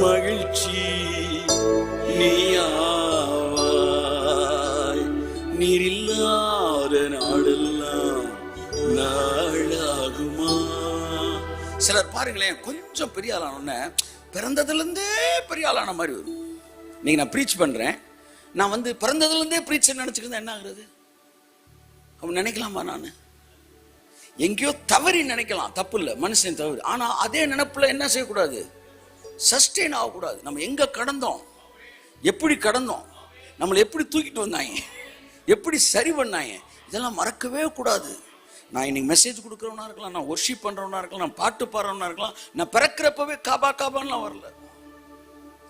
மகிழ்ச்சி நீயாவாய். நீர் இல்லாத நாளெல்லாம் நாளாகுமா? சிலர் பாருங்களேன், கொஞ்சம் பெரிய ஆளானோடனே பிறந்ததுல இருந்தே பெரிய ஆளான மாதிரி வரும். நீங்க நான் ப்ரீச் பண்றேன், நான் வந்து பிறந்ததுல இருந்தே ப்ரீச்சர் நினைச்சுக்கிட்டு என்ன ஆகுறது? அவன் நினைக்கலாமா? நான் எங்கேயோ தவறி நினைக்கலாம், தப்பு இல்லை, மனுஷன் தவறு. ஆனா அதே நினைப்புல என்ன செய்யக்கூடாது? சஸ்டெயின் ஆகக்கூடாது. நம்ம எங்க கடந்தோம், எப்படி கடந்தோம், நம்மளை எப்படி தூக்கிட்டு வந்தாங்க, எப்படி சரி பண்ணாங்க, இதெல்லாம் மறக்கவே கூடாது. நான் இன்னைக்கு மெசேஜ் கொடுக்குறவனா இருக்கலாம், நான் ஒர்ஷிப் பண்றவனா இருக்கலாம், நான் பாட்டு பாடுறவனா இருக்கலாம். நான் பிறக்கிறப்பவே காபா காபான்லாம் வரல.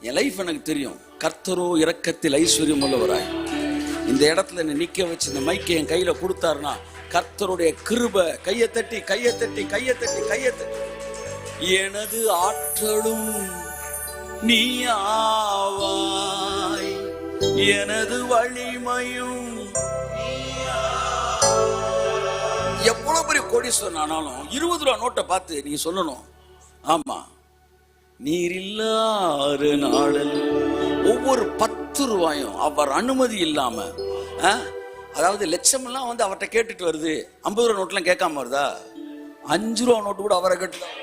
என் லைஃப் எனக்கு தெரியும். கர்த்தரோ இரக்கத்தில் ஐஸ்வர்யம் உள்ளவராய். இந்த இடத்துல என்னை நிக்க வச்சு இந்த மைக்கை என் கையில கொடுத்தாருன்னா கர்த்தருடைய கிருபை. கையை தட்டி கையை தட்டி கையை தட்டி கையை தட்டி. எனது ஆற்றலும் நீயாவாய், எனது வலிமையும். எவ்வளவு பெரிய கோடீஸ்வரன் ஆனாலும் 20 ரூபா நோட்டை பார்த்து நீங்க சொல்லணும், ஆமா நீர் இல்லாத நாளில். ஒவ்வொரு 10 ரூபாயும் அவர் அனுமதி இல்லாம, அதாவது லட்சம் எல்லாம் வந்து அவர்கிட்ட கேட்டுட்டு வருது. 50 ரூபா நோட்லாம் கேட்காம வருதா? 5 ரூபா நோட்டு கூட அவரை கேட்டுதான்.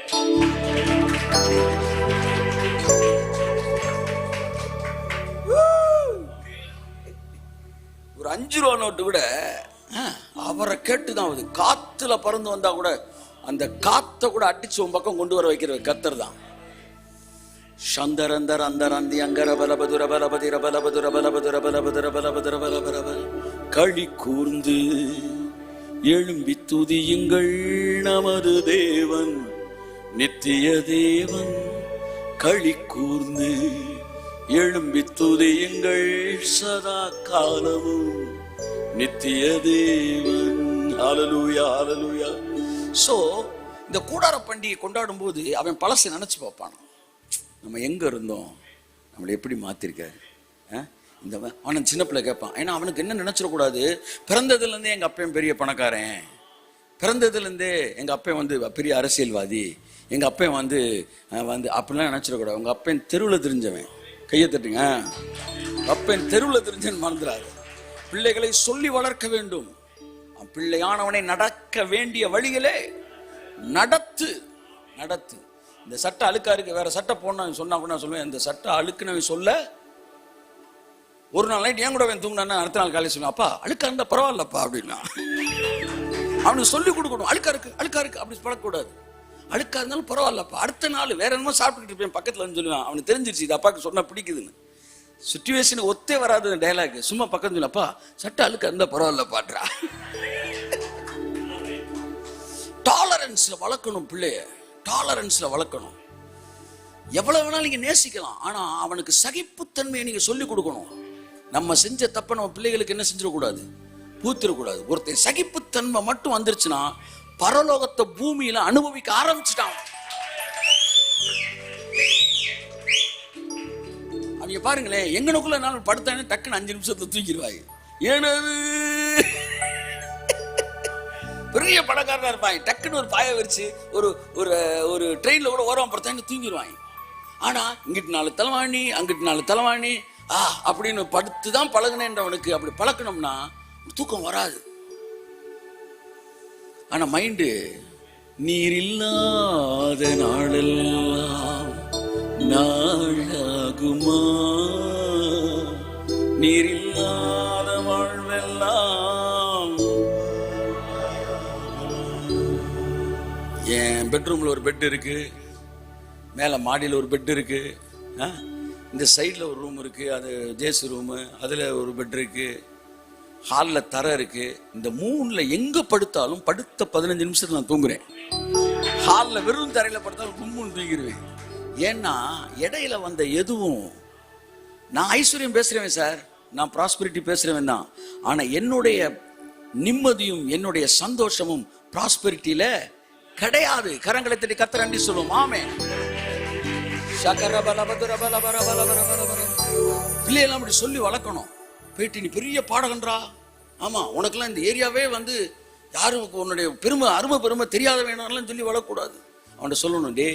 ஒரு 5 ரூபா நோட்டு கூட அவரை கேட்டுதான் வருது. காத்துல பறந்து வந்தா கூட அந்த காத்த கூட அடிச்சு உன் பக்கம் கொண்டு வர வைக்கிற கர்த்தர் தான். சந்தரந்தர் அந்தர் அந்தி அங்கர பலபதுர பலபதிர பலபதுர பலபதுர பலபதுர பலபதுர பலபரபல். களி கூர்ந்து எழும்பி துதியுங்கள் நமது தேவன் நித்திய தேவன். களி கூர்ந்து எழும்பி துதியுங்கள் சதா காலமும் நித்திய தேவன். ஹல்லேலூயா ஹல்லேலூயா. சோ இந்த கூடார பண்டிகை கொண்டாடும் போது அவன் பழசை நினைச்சு பார்ப்பான். நம்ம எங்க இருந்தோம், நம்மளை எப்படி மாத்திருக்காரு. இந்த அவன் சின்ன பிள்ளை கேட்பான். ஏன்னா அவனுக்கு என்ன நினைச்சிடக்கூடாது, பிறந்ததுல இருந்தே எங்க அப்பன் பெரிய பணக்காரன், பிறந்ததுல இருந்தே எங்க அப்பன் வந்து பெரிய அரசியல்வாதி, எங்க அப்பன் வந்து வந்து அப்படிலாம் நினைச்சிடக்கூடாது. உங்க அப்பன் தெருவில் தெரிஞ்சவன். கையை தட்டுங்க. அப்பன் தெருவில் தெரிஞ்சவன் மறந்துடாது. பிள்ளைகளை சொல்லி வளர்க்க வேண்டும். பிள்ளையானவனை நடக்க வேண்டிய வழிகளே நடத்து நடத்து. இந்த சட்டை அழுக்கா இருக்கு, வேற சட்டை போடணும் சொன்னா கூட நான் சொல்லுவேன், இந்த சட்டை அழுக்குனவன் சொல்ல. ஒரு நாள் நைட் ஏன் கூட தூங்கினா அடுத்த நாள் காலையில் சொல்லுவேன், அப்பா அழுக்கா இருந்தா பரவாயில்லப்பா அப்படின்னா. அவனுக்கு சொல்லி கொடுக்கணும். அழுக்கா இருக்கு அழுக்கா இருக்கு அப்படி பழக்கூடாது. அழுக்கா இருந்தாலும் பரவாயில்லப்பா. அடுத்த நாள் வேற என்னமோ சாப்பிட்டுட்டு இருப்பேன், பக்கத்துல வந்து சொல்லுவேன். அவனுக்கு தெரிஞ்சிருச்சு இது அப்பாவுக்கு சொன்னா பிடிக்குதுன்னு. சிச்சுவேஷன் ஒத்தே வராது டைலாக். சும்மா பக்கத்துல சொல்லப்பா சட்டை அழுக்கா இருந்தா பரவாயில்ல பாடுறா. டாலரன்ஸ்ல வளர்க்கணும் பிள்ளைய, டாலரன்ஸ்ல வளர்க்கணும். எவ்வளவு வேணாலும் நீங்க நேசிக்கலாம், ஆனா அவனுக்கு சகிப்புத்தன்மையை நீங்க சொல்லி கொடுக்கணும். நம்ம செஞ்ச தப்ப நம்ம பிள்ளைகளுக்கு என்ன செஞ்சிடக்கூடாது, பூத்திடக்கூடாது. ஒருத்தர் சகிப்புத்தன்மை மட்டும் வந்துருச்சுன்னா பரலோகத்தை பூமியில அனுபவிக்க ஆரம்பிச்சுட்டான். அவங்க பாருங்களேன், எங்கனுக்குள்ள நாள் படுத்தானே டக்குன்னு 5 நிமிஷத்துல தூக்கிடுவாங்க. ஏனது பெரிய பணக்காரனா இருப்பாங்க, டக்குன்னு ஒரு பாய வச்சு ஒரு ஒரு ஒரு ட்ரெயின்ல கூட ஓரம் படுத்தாங்க தூங்கிடுவாங்க. ஆனா இங்கிட்டு 4 தலைவாணி அங்கிட்டு 4 தலைவாணி அப்படின்னு படுத்துதான் பழகுனேன்றவனுக்கு அப்படி பழக்கணும்னா தூக்கம் வராது. ஆனா மைண்டு நீர் இல்லாத நாளெல்லாம் நாளாகுமா, நீர் இல்லாத வாழ்வெல்லாம். என் பெட்ரூம்ல ஒரு பெட் இருக்கு, மேல மாடியில் ஒரு பெட் இருக்கு, இந்த சைட்ல ஒரு ரூம் இருக்கு, அது ஜேசு ரூமு, அதுல ஒரு பெட் இருக்கு, ஹாலில் தரை இருக்கு. இந்த 3ல எங்க படுத்தாலும் படுத்த 15 நிமிஷத்துல நான் தூங்குறேன். ஹாலில் வெறும் தரையில படுத்தாலும் கும்முன்னு தூங்கிடுவேன். ஏன்னா இடையில வந்த எதுவும், நான் ஐஸ்வர்யம் பேசுறேன் சார், நான் ப்ராஸ்பரிட்டி பேசுறேன் தான், ஆனா என்னுடைய நிம்மதியும் என்னுடைய சந்தோஷமும் ப்ராஸ்பரிட்டியில கிடையாது. கரங்களை தட்டி கர்த்தரை நன்றி சொல்லுவோம். ஆமென். பிள்ளையெல்லாம் அப்படி சொல்லி வளர்க்கணும். போயிட்டு நீ பெரிய பாடகன்றா, ஆமா உனக்கெல்லாம் இந்த ஏரியாவே வந்து யாரும் உன்னுடைய பெருமை அருமை பெருமை தெரியாத வேணாம்லாம் சொல்லி வளரக்கூடாது. அவன்கிட்ட சொல்லணும், டே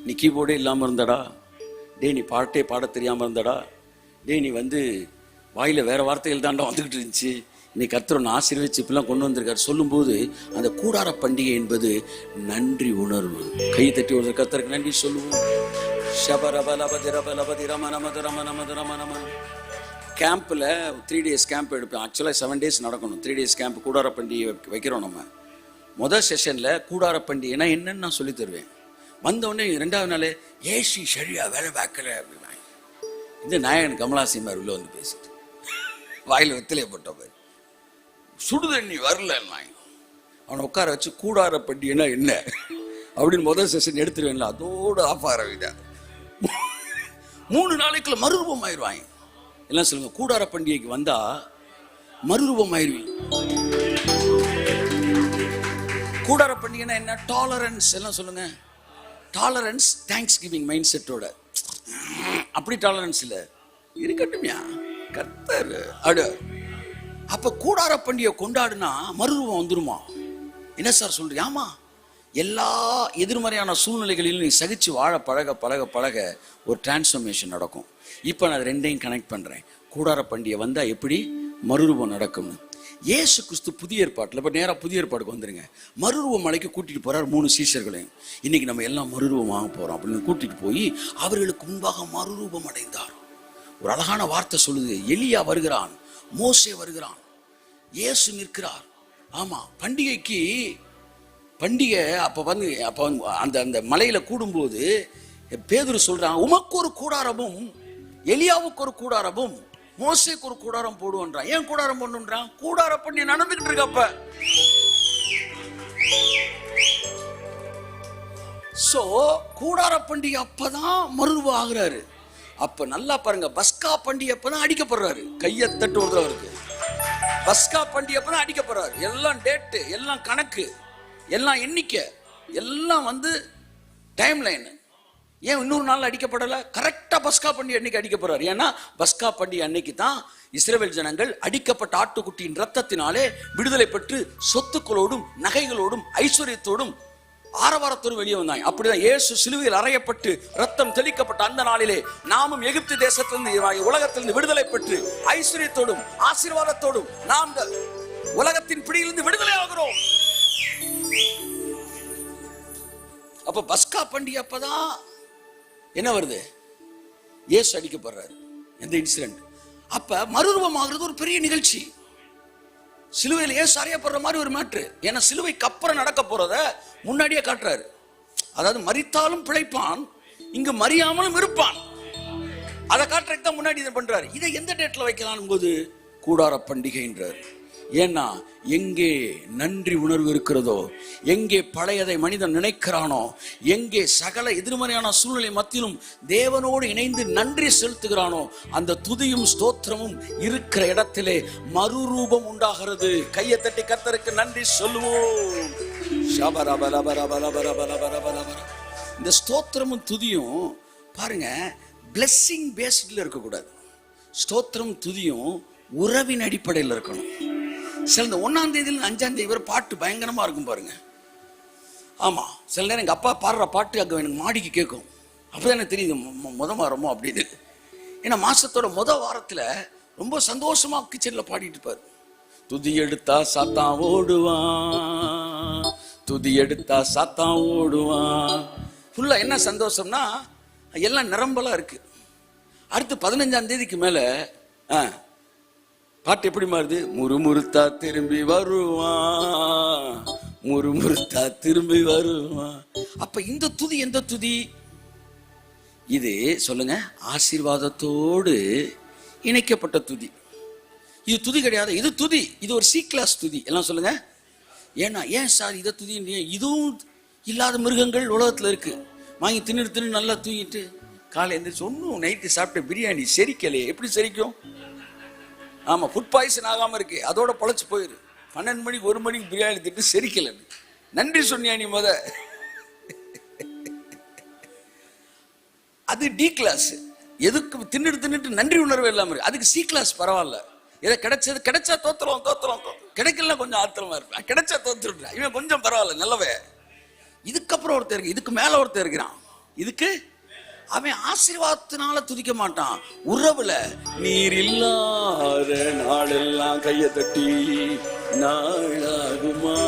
நீ கீபோர்டே இல்லாம இருந்தடா, டேய் நீ பாட்டே பாட தெரியாமல் இருந்தடா, டேய் நீ வாயில் வேற வார்த்தைகள் தாண்டா வந்துக்கிட்டு இருந்துச்சு, இன்னைக்கு கர்த்தர் ஒன்று ஆசீர்வதிச்சு இப்பெல்லாம் கொண்டு வந்திருக்காரு சொல்லும்போது அந்த கூடார பண்டிகை என்பது நன்றி உணர்வு. கை தட்டி ஒரு கர்த்தருக்கு நன்றி சொல்லுவோம். கேம்பில் 3 days கேம்ப் எடுப்பேன். ஆக்சுவலாக 7 days நடக்கணும். 3 days கேம்ப் கூடார பண்டிகை வைக்கிறோம். நம்ம முதல் செஷனில் கூடார பண்டிகைனா என்னன்னு நான் சொல்லி தருவேன். வந்தவுடனே 2வது நாள் ஏசி சரியா வேலை பார்க்கல அப்படின்னா இந்த நாயகன் கமலாசிமார் உள்ள வந்து பேசிட்டு வாயில் வெத்திலே போட்ட சுடுதண்ணி வரல. அவனை உட்கார வச்சு கூடார பண்டிகைனா என்ன அப்படின்னு முதல் செஷன் எடுத்துருவேன்ல, அதோடு ஆஃப் ஆரம்பிதா 3 நாளைக்குள்ள மறுரூபம் ஆயிடுவாங்க. எல்லாம் சொல்லுங்க, கூடார பண்டிகைக்கு வந்தா மறுரூபம் ஆயிடுவீங்க. கூடார பண்டிகைனா என்ன? டாலரன்ஸ். எல்லாம் சொல்லுங்க, டாலரன்ஸ். தேங்க்ஸ் கிவிங் மைண்ட் செட்டோட. அப்படி டாலரன்ஸ் இல்லை, இருக்கட்டும்யா கர்த்தர் அடு. அப்ப கூடார பண்டிகை கொண்டாடுனா மறுரூபம் வந்துருமா? என்ன சார் சொல்றீங்க? ஆமா, எல்லா எதிர்மறையான சூழ்நிலைகளிலும் நீ சகிச்சு வாழ பழக பழக பழக ஒரு டிரான்ஸ்ஃபர்மேஷன் நடக்கும். இப்போ நான் 2ஐயும் கனெக்ட் பண்றேன். கூடார பண்டிகை வந்தா எப்படி மறுரூபம் நடக்கும்னு. இயேசு கிறிஸ்து புதிய ஏற்பாட்டில், இப்போ நேராக புதிய ஏற்பாடுக்கு வந்துருங்க. மறுரூப மலைக்கு கூட்டிட்டு போறார் 3 சீஷர்களையும். இன்னைக்கு நம்ம எல்லாம் மறுரூபம் வாங்க போறோம் அப்படின்னு கூட்டிட்டு போய் அவர்களுக்கு முன்பாக மறுரூபம் அடைந்தார். ஒரு அழகான வார்த்தை சொல்லுது, எலியா வருகிறான், மோசே வருகிறான், இயேசு நிற்கிறார். ஆமா, பண்டிகை அப்ப அந்த அந்த மலையில கூடும்போது பேதுரு சொல்றான், உமக்கு ஒரு கூடாரமும் எலியாவுக்கு ஒரு கூடாரமும் மோசேக்கு ஒரு கூடாரம் போடுவோன்றான். ஏன் கூடாரம் போடணுன்றான்? கூடார பண்டிகை நடந்துகிட்டு இருக்கப்ப. சோ கூடார பண்டிகை அப்பதான் மறுரூபம் ஆகுறாரு. அப்ப நல்லா பாருங்க, பஸ்கா பண்டிகை அப்பதான் அடிக்கப்படுறாரு. கையை தட்டு ஒருத்தவருக்கு பஸ்கா பண்டிகை அப்பதான் அடிக்கப்படுறாரு. எல்லாம் டேட்டு, எல்லாம் கணக்கு, எல்லாம் எண்ணிக்கை, எல்லாம் டைம் லைன். ஏன் இன்னொரு நாள் அடிக்கப்படலை? கரெக்டா பஸ்கா பண்டிகை அன்னைக்கு அடிக்கப்படுறாரு. ஏன்னா பஸ்கா பண்டிகை அன்னைக்கு தான் இஸ்ரவேல் ஜனங்கள் அடிக்கப்பட்ட ஆட்டுக்குட்டியின் ரத்தத்தினாலே விடுதலை பெற்று சொத்துக்களோடும் நகைகளோடும் ஐஸ்வர்யத்தோடும் ஆரவாரத்தோடு வெளியே வந்தாங்க. அப்படிதான் இயேசு சிலுவையில் அறையப்பட்டு ரத்தம் தெளிக்கப்பட்ட அந்த நாளிலே நாமும் எகிப்து தேசத்திலிருந்து உலகத்திலிருந்து விடுதலை பெற்று ஐஸ்வர்யத்தோடும் ஆசீர்வாதத்தோடும் நாம் உலகத்தின் பிடியிலிருந்து விடுதலை ஆகிறோம். அப்ப பஸ்கா பண்டிகை அப்பதான் என்ன வருது? இயேசு அடிக்கப்படுறாரு. எந்த இன்சிடென்ட்? அப்ப மறுரூபம் ஆகிறது ஒரு பெரிய நிகழ்ச்சி. சிலுவையில் இயேசு அறையப்படுற மாதிரி ஒரு மேட்ரு. ஏன்னா சிலுவைக்கு அப்புறம் நடக்க போறத முன்னாடியே காட்டுறாரு. அதாவது மரித்தாலும் பிழைப்பான், இங்கு மறியாமலும் இருப்பான். அதை காட்டுறதுக்கு தான் முன்னாடி இதை பண்றாரு. இதை எந்த டேட்ல வைக்கலாம் போது கூடார பண்டிகைன்றார். ஏன்னா எங்கே நன்றி உணர்வு இருக்கிறதோ, எங்கே பழையதை மனிதன் நினைக்கிறானோ, எங்கே சகல எதிர்மறையான சூழ்நிலை மத்தியிலும் தேவனோடு இணைந்து நன்றி செலுத்துகிறானோ, அந்த துதியும் ஸ்தோத்திரமும் இருக்கிற இடத்திலே மறுரூபம் உண்டாகிறது. கையை தட்டி கர்த்தருக்கு நன்றி சொல்லுவோம். இந்த ஸ்தோத்திரமும் துதியும் பாருங்க, பிளெஸிங் பேஸ்ட்ல இருக்கக்கூடாது. ஸ்தோத்திரம் துதியும் உறவின் அடிப்படையில் இருக்கணும். சில இந்த 1ஆம் தேதியில 5ஆம் தேதி வரை பாட்டு பயங்கரமா இருக்கும் பாருங்க. ஆமா, சில நேரம் எங்க அப்பா பாடுற பாட்டு அங்க எனக்கு மாடிக்கு கேட்கும். அப்பதான் எனக்கு தெரியுது முத வாரமோ அப்படின்னு. ஏன்னா மாசத்தோட வாரத்துல ரொம்ப சந்தோஷமா கிச்சன்ல பாடிட்டு இருப்பாரு. துதி எடுத்தா சாத்தான் ஓடுவான், துதி எடுத்தா சாத்தான் ஓடுவான். ஃபுல்லா என்ன சந்தோஷம்னா எல்லாம் நிரம்பலா இருக்கு. அடுத்து 15ஆம் தேதிக்கு மேல பாட்டு எப்படி மாறுது? முறுமுறுத்தா திரும்பி வருவான், முறுமுறுத்தா திரும்பி வருவான். அப்ப இந்த துதி எந்த துதி இது? சொல்லுங்க, ஆசீர்வாதத்தோடு இணைக்கப்பட்ட துதி. இது துதி கிடையாது, இது துதி. இது ஒரு சி கிளாஸ் துதி. எல்லாம் சொல்லுங்க. ஏன் சார் இதை துதி? இதுவும் இல்லாத மிருகங்கள் உலகத்துல இருக்கு. வாங்கி தின்னு நல்லா தூங்கிட்டு காலை எந்திரிச்சு ஒன்னும் நைட்டு சாப்பிட்ட பிரியாணி செரிக்கலையே. எப்படி செரிக்கும்? ஆமா, ஃபுட் பாய்சன் ஆகாம இருக்கு, அதோட பொழைச்சு போயிரு. 12 மணிக்கு 1 மணிக்கு பிரியாணி திட்டு செரிக்கல. நன்றி சொன்னியா நீ? அது டி கிளாஸ். எதுக்கு தின்னுட்டு நன்றி உணர்வு இல்லாம இருக்கு. அதுக்கு சி கிளாஸ் பரவாயில்ல. இதை கிடைச்சா தோத்துறோம், கிடைக்கல கொஞ்சம் ஆத்திரமா இருப்பேன். கிடைச்சா தோத்துருக்கேன், இவன் கொஞ்சம் பரவாயில்ல நல்லவே. இதுக்கப்புறம் ஒருத்தர் இருக்கு, இதுக்கு மேல ஒருத்தர் இருக்கிறான். இதுக்கு அவன் ஆசீர்வாதத்தினால துதிக்க மாட்டான், உறவுல. நீர் இல்லாத நாளெல்லாம் கையை தட்டி நாளாகுமா,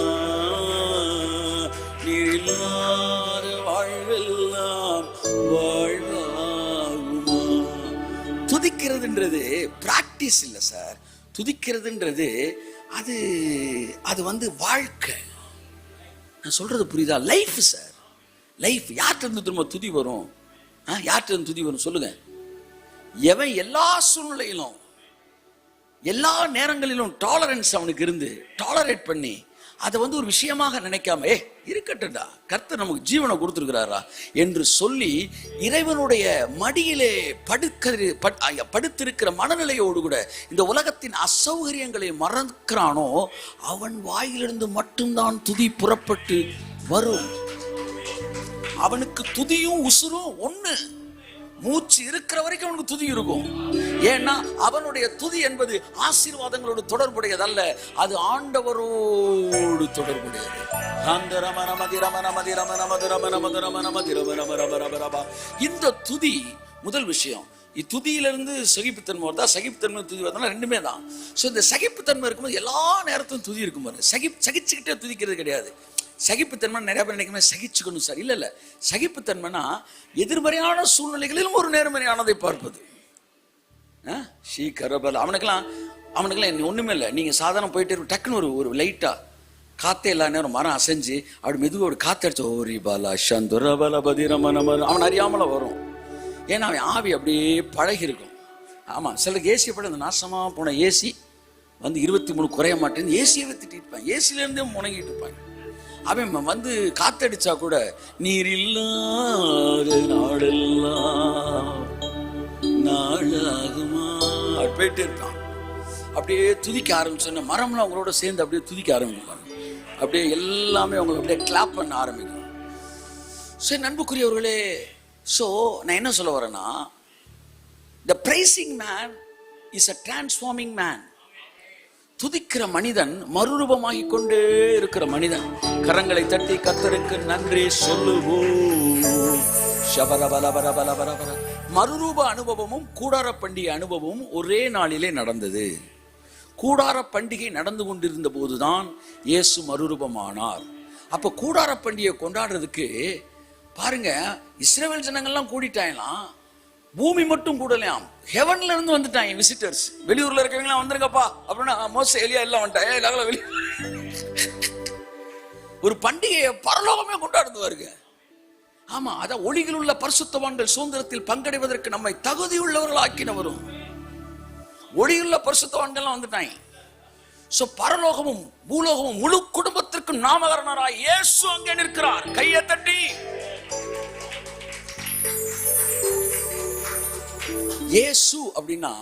நீர் இல்லாத வாழ்வெல்லாம் வாழ்வாகுமா. துதிக்கிறதுன்றது பிராக்டிஸ் இல்லை சார். துதிக்கிறதுன்றது அது அது வந்து வாழ்க்கை. நான் சொல்றது புரியுதா? Life sir, life. யார்கிட்ட இருந்து திரும்ப துதி வரும்? யார்கிட்ட இருந்து துதி வரும் சொல்லுங்க? எவன் எல்லா சூழ்நிலையிலும் எல்லா நேரங்களிலும் டாலரன்ஸ் அவனுக்கு இருந்து டாலரேட் பண்ணி அதை வந்து ஒரு விஷயமாக நினைக்காம இருக்கட்டும்டா, கர்த்தர் நமக்கு ஜீவனை கொடுத்துருக்கிறாரா என்று சொல்லி இறைவனுடைய மடியிலே படுத்திருக்கிற மனநிலையோடு கூட இந்த உலகத்தின் அசௌகரியங்களை மறக்கிறானோ அவன் வாயிலிருந்து மட்டும்தான் துதி புறப்பட்டு வரும். அவனுக்கு துதியும் உசுரும் ஒண்ணு. மூச்சு இருக்கிற வரைக்கும் அவனுக்கு துதி இருக்கும். ஏன்னா அவனுடைய துதி என்பது ஆசீர்வாதங்களோடு தொடர்புடையதல்ல, அது ஆண்டவரோடு தொடர்புடையது. இந்த துதி முதல் விஷயம். இத்துதியிலிருந்து சகிப்புத்தன்மை வருதா, சகிப்புத்தன்மை துதி வருதுன்னா ரெண்டுமே தான். ஸோ இந்த சகிப்புத்தன்மை இருக்கும்போது எல்லா நேரத்திலும் துதி இருக்கும் பாருங்க. சகிச்சுக்கிட்டே துதிக்கிறது கிடையாது. சகிப்புத்தன்மை நிறைய பேர் நினைக்குமே சகிச்சுக்கணும் சார். இல்லை, சகிப்புத்தன்மைனா எதிர்மறையான சூழ்நிலைகளிலும் ஒரு நேர்மறையானதை பார்ப்பது. கரபல் அவனுக்கெல்லாம் ஒண்ணுமே இல்லை. நீங்க சாதாரண போயிட்டு டக்குன்னு ஒரு லைட்டா காத்தே எல்லா நேரம் மரம் அசைஞ்சு அப்படி மெதுவோடு காத்தடிச்சு ஓரி பாலா சந்துரபல பதிரமனமன் அவன் அறியாமல வரும். ஏன்னா அவன் ஆவி அப்படியே பழகி இருக்கும். ஆமா, சிலருக்கு ஏசியை பட அந்த நாசமா போன ஏசி வந்து 23 குறைய மாட்டேன்னு ஏசியவே திட்டிட்டு இருப்பான். ஏசில இருந்தே முணங்கிட்டு இருப்பாங்க. அவன் வந்து காத்தடிச்சா கூட நீர் இல்லாத நாளெல்லாம் நாளாகுமா போயிட்டு இருக்கான். அப்படியே துதிக்க ஆரம்பிச்சோன்னா மரம்லாம் அவங்களோட சேர்ந்து அப்படியே துதிக்க ஆரம்பிப்பாங்க. அப்படியே எல்லாமே அவங்களை அப்படியே கிளாப் பண்ண ஆரம்பிக்கும். சரி நண்புக்குரியவர்களே, ஸோ நான் என்ன சொல்ல வரேன்னா, the praising man is a transforming man. துதிக்கிற மனிதன் மறுரூபமாகி கொண்டே இருக்கிற மனிதன். கரங்களை தட்டி கர்த்தருக்கு நன்றி சொல்லுவோம். மறுரூப அனுபவமும் கூடார பண்டிகை அனுபவமும் ஒரே நாளிலே நடந்தது. கூடார பண்டிகை நடந்து கொண்டிருந்த போதுதான் இயேசு மறுரூபமானார். அப்ப கூடார பண்டிகை கொண்டாடுறதுக்கு பாருங்க, இஸ்ரவேல் ஜனங்கள்லாம் கூடிட்டாங்களாம், பூமி மட்டும் கூடலையாம். ஹெவன்ல இருந்து வந்துட்டாங்க விசிட்டர்ஸ். வெளியூர்ல இருக்கவங்க வந்துருங்கப்பா அப்படின்னா மோசே எலியா எல்லாம் வந்துட்டாங்க. ஒரு பண்டிகையை பரலோகமே கொண்டாடுவாருங்க. ஆமா, அதான் ஒளிகள் உள்ள பரிசுத்தவான்கள் சுதந்திரத்தில் பங்கடைவதற்கு நம்மை தகுதியுள்ளவர்கள் ஆக்கினவரும். ஒளியுள்ள பரிசுத்தவான்கள் வந்துட்டாங்க. சோ பரலோகமும் பூலோகமும் முழு குடும்பத்திற்கும் நாமகரணராய் இயேசு அங்கே நிற்கிறார். கையை தட்டி இயேசு அப்படின்னா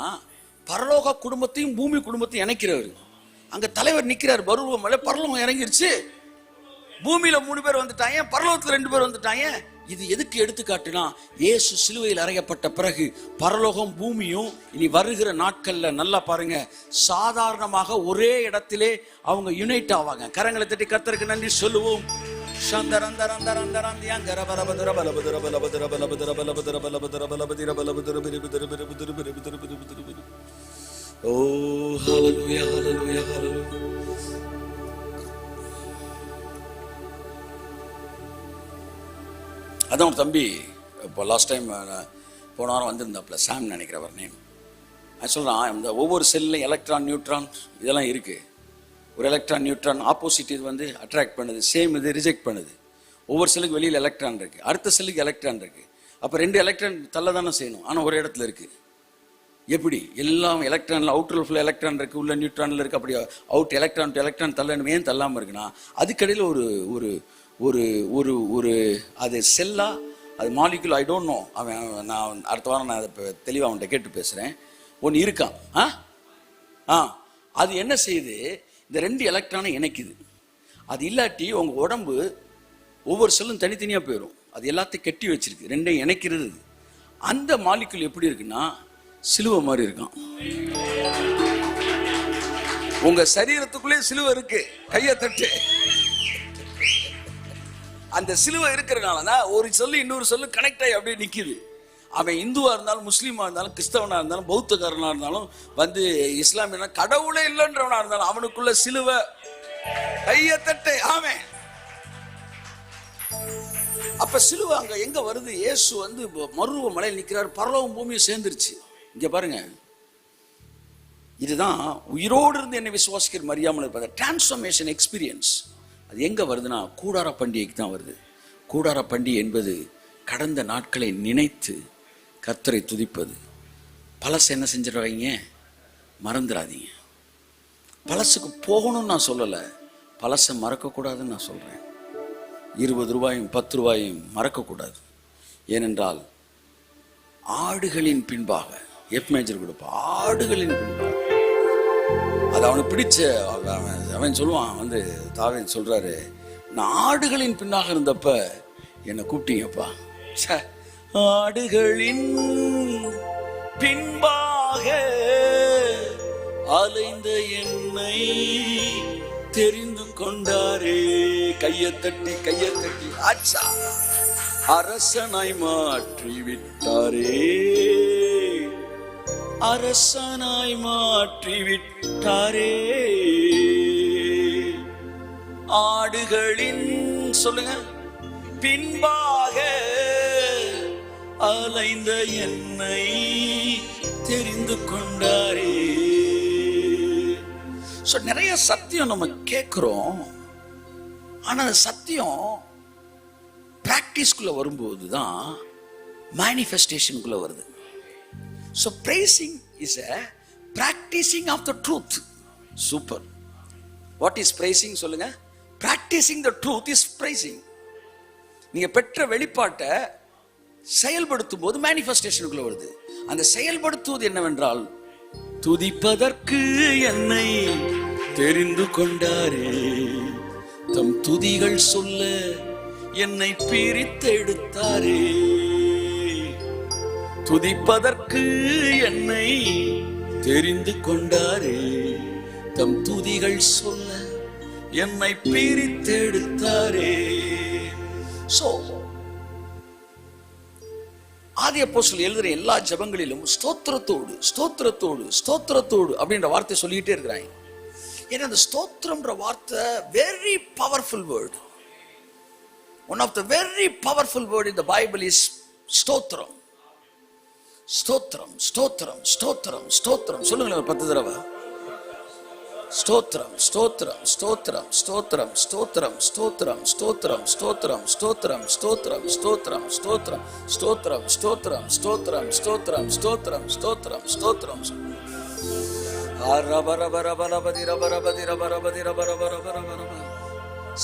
பரலோக குடும்பத்தையும் பூமி குடும்பத்தையும் இணைக்கிறவர். அங்க தலைவர் நிக்கிறார். பருவம் பரலோகம் இறங்கிருச்சு. பூமியில 3 பேர் வந்துட்டாங்க, பரலோகத்துல 2 பேர் வந்துட்டாங்க. இது எதுக்கு எடுத்துக்காட்டுனா, இயேசு சிலுவையில் அறையப்பட்ட பிறகு பரலோகம் பூமியும் இனி வருகிற நாட்கள்ல நல்லா பாருங்க, சாதாரணமாக ஒரே இடத்திலே அவங்க யுனைட் ஆவாங்க. கரங்களை தட்டி கர்த்தருக்கு நன்றி சொல்லுவோம். Oh, hallelujah, hallelujah, hallelujah. அதான் ஒரு தம்பி இப்போ லாஸ்ட் டைம் போன வாரம் வந்திருந்தாப்புல, சாம் நினைக்கிறவர் நேம். அது சொல்கிறான், இந்த ஒவ்வொரு செல்லையும் எலக்ட்ரான் நியூட்ரான் இதெல்லாம் இருக்குது. ஒரு எலக்ட்ரான் நியூட்ரான் ஆப்போசிட் இது வந்து அட்ராக்ட் பண்ணுது, சேம் இது ரிஜெக்ட் பண்ணுது. ஒவ்வொரு செல்லுக்கு வெளியில் எலக்ட்ரான் இருக்குது, அடுத்த செல்லுக்கு எலக்ட்ரான் இருக்குது. அப்போ 2 எலக்ட்ரான் தள்ள தானே செய்யணும், ஆனால் ஒரு இடத்துல இருக்குது. எப்படி எல்லாம் எலக்ட்ரானில் அவுட்டர் ஃபுல் எலக்ட்ரான் இருக்குது, உள்ள நியூட்ரானில் இருக்குது. அப்படி அவுட் எலக்ட்ரான் டு எலக்ட்ரான் தள்ளணும். ஏன் தள்ளாமல் இருக்குன்னா, அதுக்கடையில் ஒரு ஒரு ஒரு ஒரு ஒரு அது செல்லா அது மாலிகுல் ஐ டோன்ட் நோ. அவன் நான் அடுத்த வாரம் நான் அதை தெளிவாக அவன்கிட்ட கேட்டு பேசுகிறேன். ஒன்று இருக்கான். அது என்ன செய்யுது, இந்த 2 எலக்ட்ரானை இணைக்குது. அது இல்லாட்டி உங்கள் உடம்பு ஒவ்வொரு செல்லும் தனித்தனியாக போயிடும். அது எல்லாத்தையும் கட்டி வச்சிருக்கு, 2ஐயும் இணைக்கிறது. அந்த மாலிகுல் எப்படி இருக்குன்னா சிலுவை மாதிரி இருக்கான். உங்க சரீரத்துக்குள்ளே சிலுவை இருக்கு, கையை தட்டு. அந்த சிலுவை இருக்கிறதுனால தான் ஒரு சொல்லு இன்னொரு சொல்லு கனெக்ட் ஆகி அப்படியே நிக்குது. அவன் இந்துவா இருந்தாலும், முஸ்லீமா இருந்தாலும், கிறிஸ்தவனா இருந்தாலும், பௌத்தக்காரனா இருந்தாலும், வந்து இஸ்லாமியனா, கடவுளே இல்லைன்றவனா இருந்தாலும், அவனுக்குள்ள சிலுவை. கையத்தட்டை. ஆமென். அப்ப சிலுவை அங்க எங்க வருது? இயேசு வந்து மருவ மலையில் நிற்கிறார். பரலோகம் பூமியும் சேர்ந்துருச்சு. இங்க பாருங்க, இதுதான் உயிரோடு இருந்து என்னை விசுவாசிக்கிற மரியாமல் இருப்பது டிரான்ஸ்ஃபர்மேஷன் எக்ஸ்பீரியன்ஸ். அது எங்க வருதுன்னா கூடார பண்டிகைக்கு தான் வருது. கூடார பண்டிகை என்பது கடந்த நாட்களை நினைத்து கர்த்தரை துதிப்பது. பழசு என்ன செஞ்சிடுவாங்க? மறந்துடாதீங்க. பழசுக்கு போகணும்னு நான் சொல்லலை, பழசை மறக்கக்கூடாதுன்னு நான் சொல்கிறேன். 20 ரூபாயும் 10 ரூபாயும் மறக்கக்கூடாது. ஏனென்றால் ஆடுகளின் பின்பாக, எப் மேஜர் கொடுப்பா, ஆடுகளின் பின்பாக, அது அவனுக்கு பிடிச்ச, அவன் சொல்லுவான், வந்து தாவீது சொல்றாரு, நான் ஆடுகளின் பின்னாக இருந்தப்ப என்னை கூப்பிட்டீங்கப்பா. ஆடுகளின் பின்பாக அலைந்த என்னை தெரிந்து கொண்டாரே. கையத்தட்டி கையத்தட்டி. ஆச்சா, அரசனாய் மாற்றி விட்டாரே, அரசனாய் மாற்றி விட்டாரே. ஆடுகளின் சொல்லுங்க பின்பாக அலைந்த என்னை தெரிந்து கொண்டாரே. நிறைய சத்தியம் நம்ம கேட்கிறோம், ஆனா சத்தியம் பிராக்டிஸ்குள்ள வரும்போது தான் மேனிஃபெஸ்டேஷனுக்குள்ள வருது. So praising is a practicing of the truth. Super. What is praising? சொல்லுங்க. Practicing the truth is praising. நீங்க பெற்ற வெளிப்பாட்டை செயல்படுத்தும் போது மேனிஃபெஸ்டேஷனுக்குள்ள வருது. அந்த செயல்படுத்துவது என்னவென்றால், துதிப்பதற்கு என்னை தெரிந்து கொண்டாரே, தம் துதிகள் சொல்ல என்னை பிரித்தெடுத்தாரே. துதிப்பதற்கு என்னை தெரிந்து கொண்டாரே, தம் துதிகள் சொல்ல என்னை பிரித்தெடுத்தாரே. ஆதி அப்போஸ்தலர் எழுதுற எல்லா ஜெபங்களிலும் ஸ்தோத்திரத்தோடு ஸ்தோத்திரத்தோடு ஸ்தோத்திரத்தோடு அப்படின்ற வார்த்தை சொல்லிக்கிட்டே இருக்கிறாங்க. ஏன்னா அந்த ஸ்தோத்திரம்ன்ற வார்த்தை very powerful word. One of the very powerful word in the Bible is ஸ்தோத்திரம். ஸ்தோத்திரம் ஸ்தோத்திரம் ஸ்தோத்திரம் ஸ்தோத்திரம் சொல்லுங்களேன் 10 தடவை. ஸ்தோத்திரம் ஸ்தோத்திரம் ஸ்தோத்திரம் ஸ்தோத்திரம் ஸ்தோத்திரம் ஸ்தோத்திரம் ஸ்தோத்திரம் ஸ்தோத்திரம் ஸ்தோத்திரம் ஸ்தோத்திரம் ஸ்தோத்திரம் ஸ்தோத்திரம் ஸ்தோத்திரம் ஸ்தோத்திரம் ஸ்தோத்திரம் ஸ்தோத்திரம் ஸ்தோத்திரம் ஸ்தோத்திரம் ஸ்தோத்திரம்.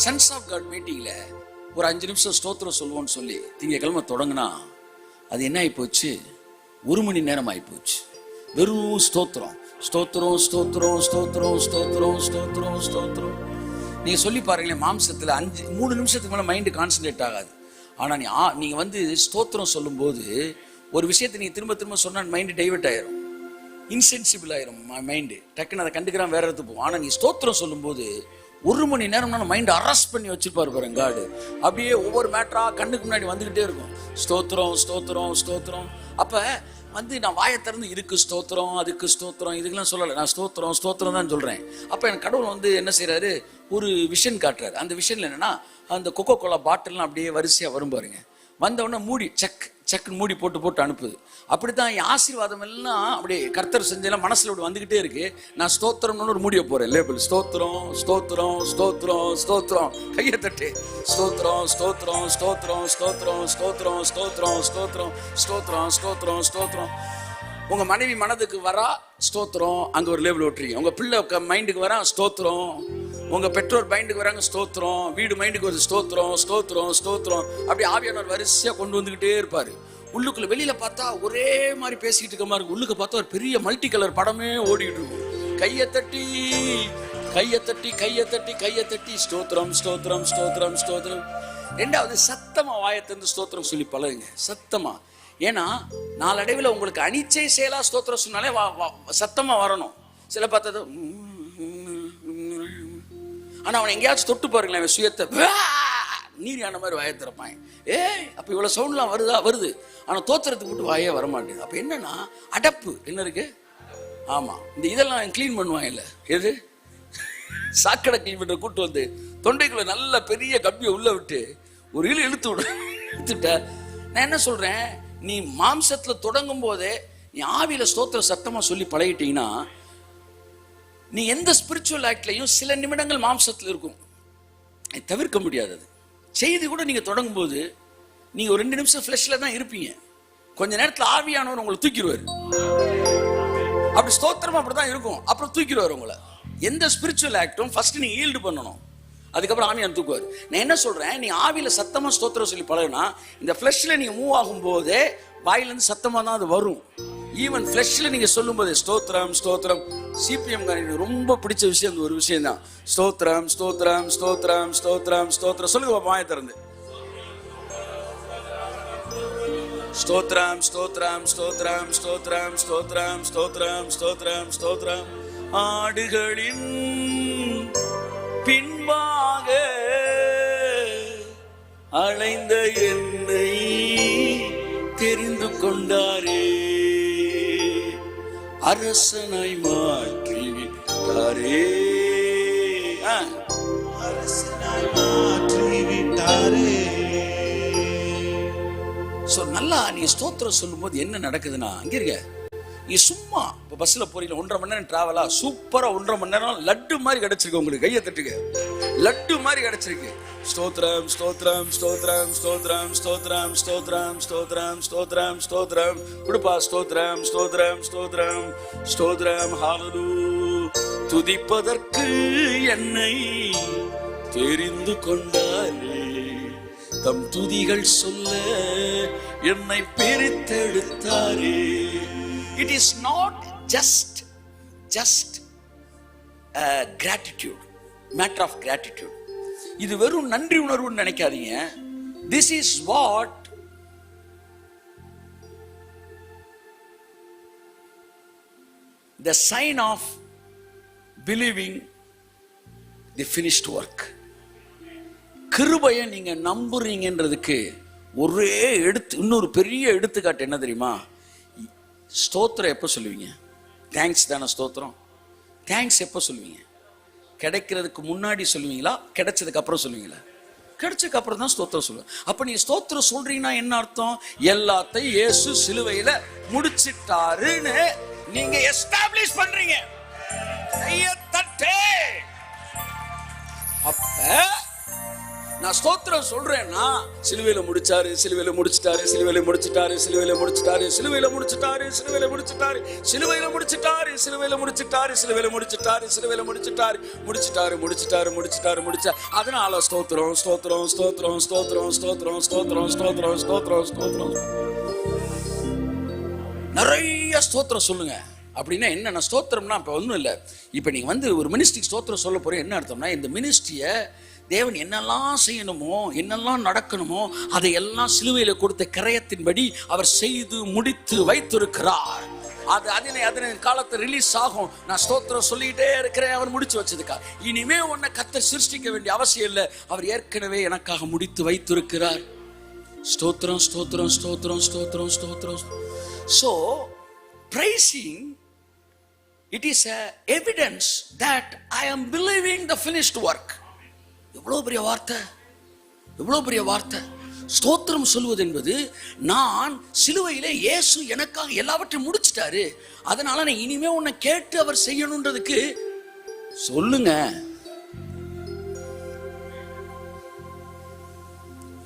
சன்ஸ் ஆஃப் காட் மீட்டிங்ல ஒரு 5 நிமிஷம் ஸ்தோத்திரம் சொல்லுவோம்னு சொல்லி திங்கக்கிழமை தொடங்கினா அது என்ன ஆகி போச்சு? 1 மணி நேரம் ஆகி போச்சு. வெறும் ஸ்தோத்திரம் ஸ்தோத்திரம் ஸ்தோத்திரம் ஸ்தோத்திரம் ஸ்தோத்திரம் ஸ்தோத்திரம் ஸ்தோத்திரம். நீங்க சொல்லி பாருங்களேன், மாம்சத்துல 3 நிமிஷத்துக்கு மேல மைண்டு கான்சன்ட்ரேட் ஆகாது. ஆனா நீங்க வந்து ஸ்தோத்திரம் சொல்லும் போது ஒரு விஷயத்தை நீங்க திரும்ப திரும்ப சொன்னா மைண்டு டைவர்ட் ஆயிரும், இன்சென்சிபிள் ஆயிரும் மைண்டு. டக்குன்னு அதை கண்டுக்கிறான், வேற இடத்துக்கு போகும். ஆனா நீ ஸ்தோத்திரம் சொல்லும் போது 1 மணி நேரம் மைண்ட் அரெஸ்ட் பண்ணி வச்சிருப்பாரு பாருங்க காடு. அப்படியே ஒவ்வொரு மேட்டரா கண்ணுக்கு முன்னாடி வந்துகிட்டே இருக்கும். ஸ்தோத்திரம் ஸ்தோத்திரம் ஸ்தோத்திரம். அப்ப வந்து நான் வாயை திறந்து இதுக்கு ஸ்தோத்திரம் அதுக்கு ஸ்தோத்திரம் இதுக்கெல்லாம் சொல்லலை, நான் ஸ்தோத்திரம் ஸ்தோத்திரம் தான் சொல்றேன். அப்ப எனக்கு கடவுள் வந்து என்ன செய்யறாரு, ஒரு விஷன் காட்டுறாரு. அந்த விஷன்ல என்னன்னா, அந்த கொக்கோ கோலா பாட்டில்லாம் அப்படியே வரிசையா வரும் பாருங்க. வந்தவுடனே மூடி சக்குன்னு மூடி போட்டு அனுப்புது. அப்படித்தான் என் ஆசீர்வாதம் எல்லாம் அப்படியே கர்த்தர் செஞ்செல்லாம் மனசுல இப்படி வந்துகிட்டே இருக்கு. நான் ஸ்தோத்திரம்னு ஒரு மூடிய போறேன் லேபிள். ஸ்தோத்திரம் ஸ்தோத்திரம் ஸ்தோத்திரம் ஸ்தோத்திரம். கையை தட்டு. ஸ்தோத்திரம் ஸ்தோத்திரம் ஸ்தோத்திரம் ஸ்தோத்திரம் ஸ்தோத்திரம் ஸ்தோத்திரம் ஸ்தோத்திரம் ஸ்தோத்திரம் ஸ்தோத்திரம் ஸ்தோத்திரம். உங்க மனைவி மனதுக்கு வரா ஸ்தோத்திரம், அங்க ஒரு லேபிள் ஓட்டுறீங்க. உங்க பிள்ளை மைண்டுக்கு வரா ஸ்தோத்திரம், உங்க பெற்றோர் மைண்டுக்கு வராங்க ஸ்தோத்திரம், வீடு மைண்டுக்கு வருது ஸ்தோத்திரம் ஸ்தோத்திரம் ஸ்தோத்திரம். அப்படி ஆவியானவர் வரிசையா கொண்டு வந்துகிட்டே இருப்பாரு. உள்ளுக்குள்ள வெளியில பார்த்தா ஒரே மாதிரி பேசிக்கிட்டு இருக்க மாதிரி இருக்கும், உள்ளுக்கு பார்த்தா ஒரு பெரிய மல்டி கலர் படமே ஓடிட்டு இருக்கும். கையை தட்டி கையை தட்டி கையை தட்டி கையை தட்டி ஸ்தோத்திரம் ஸ்தோத்திரம் ஸ்தோத்திரம் ஸ்தோத்திரம். 2வது சத்தமா வாயத்திலிருந்து ஸ்தோத்திரம் சொல்லி பழகுங்க, சத்தமா. ஏன்னா நாளடைவில் உங்களுக்கு அனிச்சை செயலா ஸ்தோத்திரம் சொன்னாலே சத்தமா வரணும். சில பார்த்தது ஆனா அவன் எங்கேயாச்சும் தொட்டு பாருங்களேன், அவன் சுயத்தை நீர் யானை மாதிரி வாயை திறப்பாங்க. அப்போ இவ்வளோ சவுண்ட்லாம் வருது, ஆனால் தோத்திரத்துக்கு மட்டும் வாயே வரமாட்டேங்குது. அப்போ என்னன்னா அடப்பு என்ன இருக்கு? ஆமாம், இந்த இதெல்லாம் க்ளீன் பண்ணுவாங்கல்ல, எது சாக்கடை க்ளீன் பண்ணுற கூட்டு வந்து தொண்டைக்குள்ள நல்ல பெரிய கப்பியை உள்ள விட்டு ஒரு இழுத்துட்ட. நான் என்ன சொல்றேன், நீ மாம்சத்துல தொடங்கும் போதே நீ ஆவியில ஸ்தோத்திர சத்தமா சொல்லி பழகிட்டீங்கன்னா, நீ எந்த ஸ்பிரிச்சுவல் ஆக்ட்லையும் சில நிமிடங்கள் மாம்சத்தில் இருக்கும், தவிர்க்க முடியாது. செய்தி கூட நீங்க தொடங்கும் போது நீங்க ஒரு 2 நிமிஷம் ஃபிளஷ்ல தான் இருப்பீங்க, கொஞ்ச நேரத்தில் ஆவியானவர் உங்களை தூக்கிடுவார். அப்படி ஸ்தோத்திரமா அப்படிதான் இருக்கும், அப்புறம் தூக்கிடுவார் உங்களை. எந்த ஸ்பிரிச்சுவல் ஆக்டும் ஃபர்ஸ்ட் நீ ஈல்டு பண்ணணும், அதுக்கப்புறம் ஆவியான் தூக்குவார். நான் என்ன சொல்றேன், நீ ஆவியில சத்தமா ஸ்தோத்திரம் சொல்லி பழகுனா, இந்த ஃபிளஷ்ல நீங்க மூவ் ஆகும் போதே வாயிலிருந்து சத்தமா தான் அது வரும். ஈவன் ஃபிளஷ்ல நீங்க சொல்லும் போதே ஸ்தோத்திரம் ஸ்தோத்திரம். சிபிஎம் எனக்கு ரொம்ப பிடிச்ச விஷயம் அந்த ஒரு விஷயம் தான், ஸ்தோத்திரம் ஸ்தோத்திரம் ஸ்தோத்திரம் ஸ்தோத்திரம் ஸ்தோத்திரம். சொல்லுங்க வாயை திறந்து, ஸ்தோத்திரம் ஸ்தோத்திரம் ஸ்தோத்திரம் ஸ்தோத்திரம் ஸ்தோத்திரம் ஸ்தோத்திரம் ஸ்தோத்திரம் ஸ்தோத்திரம். ஆடுகளின் பின்பாக அலைந்த என்னை தெரிந்து கொண்டாரே, அரசனாய் மாற்றிவிட்டாரே, அரசனாய் மாற்றிவிட்டாரே. நல்லா நீ ஸ்தோத்திரம் சொல்லும் போது என்ன நடக்குதுன்னா, அங்க இருக்க நீ சும்மா இப்போ பஸ்ல போறீங்க, 1.5 மணி நேரம் டிராவலா, சூப்பரா 1.5 மணி நேரம் லட்டு மாதிரி கிடைச்சிருக்கு உங்களுக்கு, கையை தட்டுங்க, லட்டு மாதிரி கிடைச்சிருக்கு. ஸ்தோத்திரம் ஸ்தோத்திரம் ஸ்தோத்திரம் ஸ்தோத்திரம் ஸ்தோத்திரம் ஸ்தோத்திரம் ஸ்தோத்திரம் ஸ்தோத்திரம் ஸ்தோத்திரம் கொடுப்பா. ஸ்தோத்திரம் ஸ்தோத்திரம் ஸ்தோத்திரம் ஸ்தோத்திரம். ஹல்லேலூயா. துதிப்பதற்கு என்னை தெரிந்து கொண்டாரே, தம் துதிகள் சொல்ல என்னை பிரித்தெடுத்தாரே. It is not just a gratitude, matter of gratitude. இது வெறும் நன்றி உணர்வுன்னு நினைக்காதீங்க. This is what the sign of believing the finished work. கிருபையை நீங்க நம்புறீங்கன்றதுக்கு ஒரே இன்னொரு பெரிய எடுத்துக்காட்டு என்ன தெரியுமா? ஸ்தோத்திரம் எப்போ சொல்லுவீங்க? தேங்க்ஸ் தானே ஸ்தோத்திரம். தேங்க்ஸ் எப்போ சொல்லுவீங்க? கிடைக்கிறதுக்கு முன்னாடி சொல்லுவீங்களா, கிடைச்சதுக்கு அப்புறம் சொல்லுவீங்களா? கிடைச்சதுக்கு அப்புறம் தான் ஸ்தோத்திரம் சொல்லுவேன். அப்ப நீ ஸ்தோத்திரம் சொல்றீங்கன்னா என்ன அர்த்தம்? எல்லாத்தையும் இயேசு சிலுவையில முடிச்சிட்டாருன்னு நீங்க எஸ்டாப்ளிஷ் பண்றீங்க. அப்ப நான் ஸ்தோத்திரம் சொல்றேன்னா, சிலுவையில முடிச்சாரு, சிலுவையில முடிச்சிட்டாரு, சிலுவையில முடிச்சிட்டாரு, சிலுவையில முடிச்சிட்டாரு, சிலுவையில முடிச்சிட்டாரு, சிலுவையில முடிச்சிட்டாரு, சிலுவையில முடிச்சிட்டாரு, சிலுவையில முடிச்சிட்டாரு, சிலுவையில முடிச்சிட்டாரு, சிலுவையில முடிச்சிட்டாரு, முடிச்சிட்டாரு முடிச்சிட்டாரு முடிச்சிட்டாரு முடிச்சா. அதனால ஸ்தோத்திரம் ஸ்தோத்திரம் ஸ்தோத்திரம் ஸ்தோத்திரம் ஸ்தோத்திரம் ஸ்தோத்திரம் ஸ்தோத்திரம் ஸ்தோத்திரம் ஸ்தோத்திரம். நிறைய ஸ்தோத்திரம் சொல்லுங்க. அப்படின்னா என்ன ஸ்தோத்திரம்னா? இப்போ ஒன்றும் இல்லை. இப்போ நீங்கள் வந்து ஒரு மினிஸ்ட்ரிக்கு ஸ்தோத்திரம் சொல்ல போறீங்க, என்ன அர்த்தம்னா, இந்த மினிஸ்ட்ரியை தேவன் என்னெல்லாம் செய்யணுமோ, என்னெல்லாம் நடக்கணுமோ, அதை எல்லாம் சிலுவையில கொடுத்த கிரயத்தின்படி அவர் செய்து முடித்து வைத்திருக்கிறார். அதனை காலத்தை ரிலீஸ் ஆகும். நான் ஸ்தோத்திரம் சொல்லிக்கிட்டே இருக்கிறேன், அவர் முடிச்சு வச்சதுக்கா. இனிமே உன்னை கர்த்தர் சிருஷ்டிக்க வேண்டிய அவசியம் இல்லை, அவர் ஏற்கனவே எனக்காக முடித்து வைத்திருக்கிறார். ஸ்தோத்திரம் ஸ்தோத்திரம் ஸ்தோத்திரம் ஸ்தோத்திரம் ஸ்தோத்திரம். So praising, it is a evidence that I am believing the finished work. எவ்வளவு பெரிய வார்த்தை, எவ்வளவு பெரிய வார்த்தை. ஸ்தோத்திரம் சொல்வது என்பது, நான் சிலுவையிலே இயேசு எனக்காக எல்லாவற்றையும் முடிச்சிட்டாரு, அதனால நான் இனிமே உன்னை கேட்டு அவர் செய்யணுன்றதுக்கு சொல்லுங்க.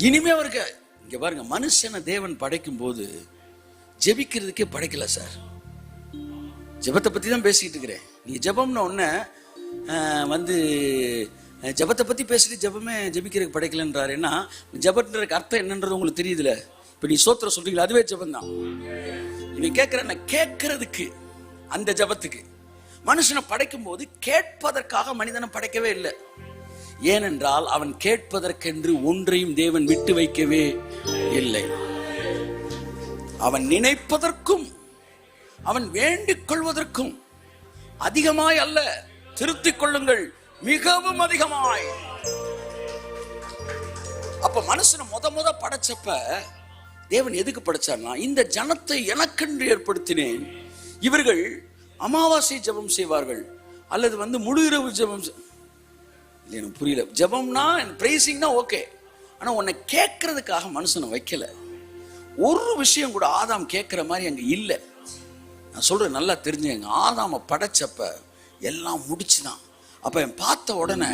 இனிமே அவருக்கு இங்க பாருங்க, மனுஷனை தேவன் படைக்கும் போது ஜெபிக்கிறதுக்கே படைக்கல சார். ஜெபத்தை பத்தி தான் பேசிக்கிட்டு இருக்கிறேன். நீ ஜெபம்னு ஒன்ன வந்து ஜபத்தை பத்தி பேசிட்டு ஜபமே ஜபிக்கிறதுக்கு படைக்கலன்றாரு. ஏன்னா ஜபத்துக்கு அர்த்தம் என்னன்றது உங்களுக்கு தெரியுதுல. இப்ப நீ ஸ்தோத்திரம் சொல்றீங்களா, அதுவே ஜபம் தான். நீ கேட்கறதுக்கு, அந்த ஜபத்துக்கு மனுஷனை படைக்கும் போது கேட்பதற்காக மனிதனை படைக்கவே இல்லை. ஏனென்றால் அவன் கேட்பதற்கென்று ஒன்றையும் தேவன் விட்டு வைக்கவே இல்லை. அவன் நினைப்பதற்கும் அவன் வேண்டிக் கொள்வதற்கும் அதிகமாய் அல்ல, திருத்திக் கொள்ளுங்கள், மிகவும் அதிகமாய். அப்ப அப்ப மனுஷனை முத படைச்சப்ப தேவன் எதுக்கு படைச்சார்னா, இந்த ஜனத்தை எனக்கென்று ஏற்படுத்தினேன், இவர்கள் அமாவாசை ஜெபம் செய்வார்கள் அல்லது முழு இரவு ஜெபம். எனக்கு புரியல. ஜெபம்னா பிரைசிங்னா ஓகே, ஆனா உன்னை கேட்கறதுக்காக மனுஷனை வைக்கல. ஒரு விஷயம் கூட ஆதாம் கேட்கிற மாதிரி அங்க இல்லை. நான் சொல்றேன், நல்லா தெரிஞ்சுங்க. ஆதாம படைச்சப்ப எல்லாம் முடிச்சுதான். அப்ப என் பார்த்த உடனே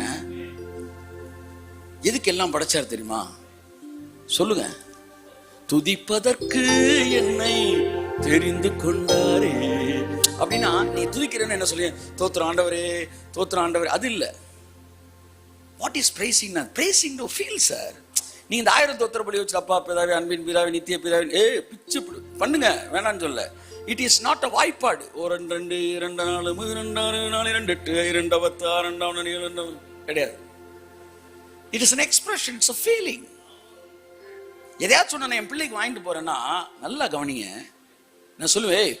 எதுக்கு எல்லாம் படைச்சார் தெரியுமா? சொல்லுங்க. துதிப்பதற்கு என்னை தெரிந்து கொண்டாரே அப்படின்னா, நீ துதிக்கிறேன்னு என்ன சொல்லி, தோத்திரம் ஆண்டவரே, தோத்திரம் ஆண்டவரே, அது இல்லை. What is pricing? Pricing to feel sir. நீங்க இந்த 1000 தோத்திர பலி வச்சு, அப்பா பிதாவே, அன்பின் பிதாவே, நித்திய பிதாவே பிச்சு பண்ணுங்க, வேணான்னு சொல்ல. இட் இஸ் நாட் அ வாய்ப்பாடு. 1 2 2 4 3 2 4 2 8 2 10 6 2 7 கிடையாது. It is an expression, it's a feeling. எதையாச்சும் சொன்ன என் பிள்ளைக்கு வாங்கிட்டு போறேன்னா நல்லா கவனிங்க. நான் சொல்லுவேன்,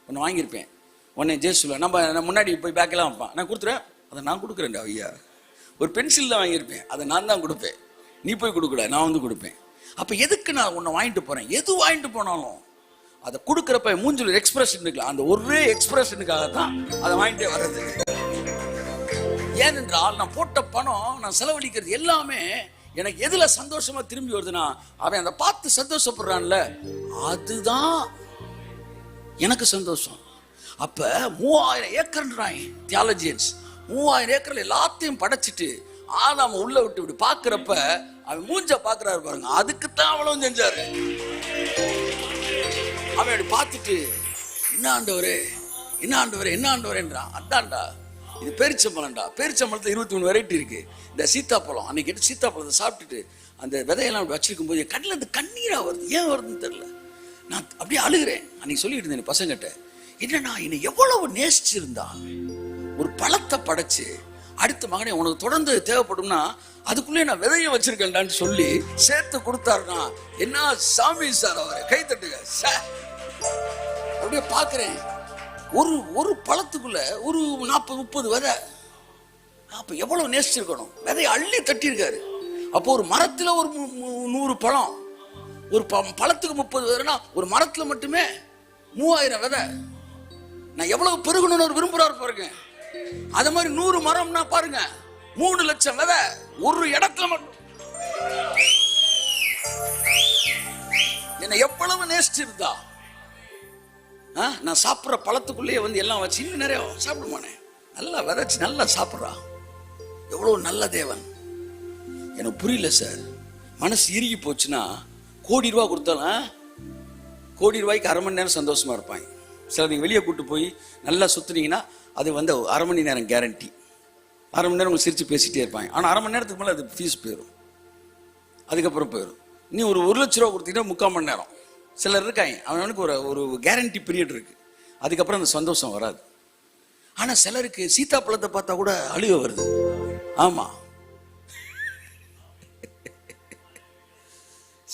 ஒன்று வாங்கியிருப்பேன், உடனே ஜெய் சொல்லுவேன், நம்ம முன்னாடி போய் பேக்கெல்லாம் வைப்பான், நான் கொடுத்துருவேன். அதை நான் கொடுக்குறேன்டா ஐயா. ஒரு பென்சில் தான் வாங்கியிருப்பேன், அதை நான் தான் கொடுப்பேன், நீ போய் கொடுக்கல, நான் கொடுப்பேன். அப்போ எதுக்கு நான் உன்னை வாங்கிட்டு போறேன்? எது வாங்கிட்டு போனாலும் அதை கொடுக்குறப்ப மூஞ்சில் எக்ஸ்பிரஷன் இருக்குல்ல, அந்த ஒரே எக்ஸ்பிரஷனுக்காக தான் அதை வாங்கிட்டே வர்றது. ஏனென்றால் நான் போட்ட பணம், நான் செலவழிக்கிறது எல்லாமே எனக்கு எதுல சந்தோஷமா திரும்பி வருதுன்னா, அவன் அதை பார்த்து சந்தோஷப்படுறான்ல, அதுதான் எனக்கு சந்தோஷம். அப்ப 3000 ஏக்கர்ன்றாங்க தியாலஜியன்ஸ். 3000 ஏக்கர்ல எல்லாத்தையும் படைச்சிட்டு ஆதாம உள்ள விட்டு விட்டு பாக்குறப்ப அவன் மூஞ்ச பாக்குறாரு பாருங்க, அதுக்குத்தான் அவ்வளவு செஞ்சாரு. அவன் அப்படி பார்த்துட்டு, என்ன ஆண்டவரே, என்ன ஆண்டவரே, என்ன ஆண்டவரேன்றான். அதான்டா இது பேரிச்சம்பழம்டா. பேரிச்சம்பழத்துல 23 வெரைட்டி இருக்கு. இந்த சீத்தாப்பழம், அன்னைக்கு எடுத்து சீத்தாப்பழத்தை சாப்பிட்டுட்டு அந்த விதையெல்லாம் வச்சிருக்கும் போது கண்ணில் இருந்து கண்ணீரா வருது. ஏன் வருதுன்னு தெரியல. நான் அப்படியே அழுகிறேன். அன்னைக்கு சொல்லிட்டு இருந்தேன் பசங்கிட்ட, என்னன்னா என்னை எவ்வளவு நேசிச்சிருந்தா, ஒரு பழத்தை படைச்சு அடுத்த மகனே உனக்கு தொடர்ந்து தேவைப்படும்னா அதுக்குள்ளே நான் விதைய வச்சிருக்கேன்டான்னு சொல்லி சேர்த்து கொடுத்தாருன்னா என்ன சாமி சார், அவரை கை தட்டுங்க சார். அப்படியே பார்க்கிறேன், ஒரு பழத்துக்குள்ள ஒரு 40-30 விதை. அப்ப எவ்வளவு நேசிச்சிருக்கணும். விதையை அள்ளி தட்டியிருக்காரு. அப்போ ஒரு மரத்துல ஒரு 100 பழம், ஒரு பழத்துக்கு 30 விதைனா ஒரு மரத்துல மட்டுமே 3000 விதை. நான் எவ்வளவு பெருகணும்னு ஒரு விரும்புறாரு பாருங்க. அது மாதிரி 100 மரம்னா பாருங்க 3 லட்சம் விதை ஒரு இடத்துல மட்டும். என்ன எவ்வளவு நேசிச்சிருந்தா, நான் சாப்பிட்ற பழத்துக்குள்ளேயே எல்லாம் வச்சு இன்னும் நிறைய சாப்பிடுமானே, நல்லா விதைச்சு நல்லா சாப்பிட்றா. எவ்வளவு நல்ல தேவன். எனக்கு புரியல சார். மனசு இறுகி போச்சுன்னா கோடி ரூபா கொடுத்தாலும் கோடி ரூபாய்க்கு 1/2 மணி நேரம் சந்தோஷமா இருப்பாங்க. சில நீங்கள் வெளியே கூப்பிட்டு போய் நல்லா சுற்றுனீங்கன்னா அது 1/2 மணி நேரம் கேரண்டி. 1/2 மணி நேரம் உங்களுக்கு சிரித்து பேசிகிட்டே இருப்பாங்க. ஆனால் 1/2 மணி நேரத்துக்கு மேலே அது ஃபீஸ் போயிடும், அதுக்கப்புறம் போயிடும். நீ ஒரு 1 லட்ச ரூபா கொடுத்தீங்கன்னா 3/4 மணி நேரம். சிலர் இருக்காங்க, அவனுக்கு ஒரு கேரண்டி பீரியட் இருக்கு, அதுக்கப்புறம் அந்த சந்தோஷம் வராது. ஆனால் சிலருக்கு சீத்தாப்பழத்தை பார்த்தா கூட அழுக வருது. ஆமா,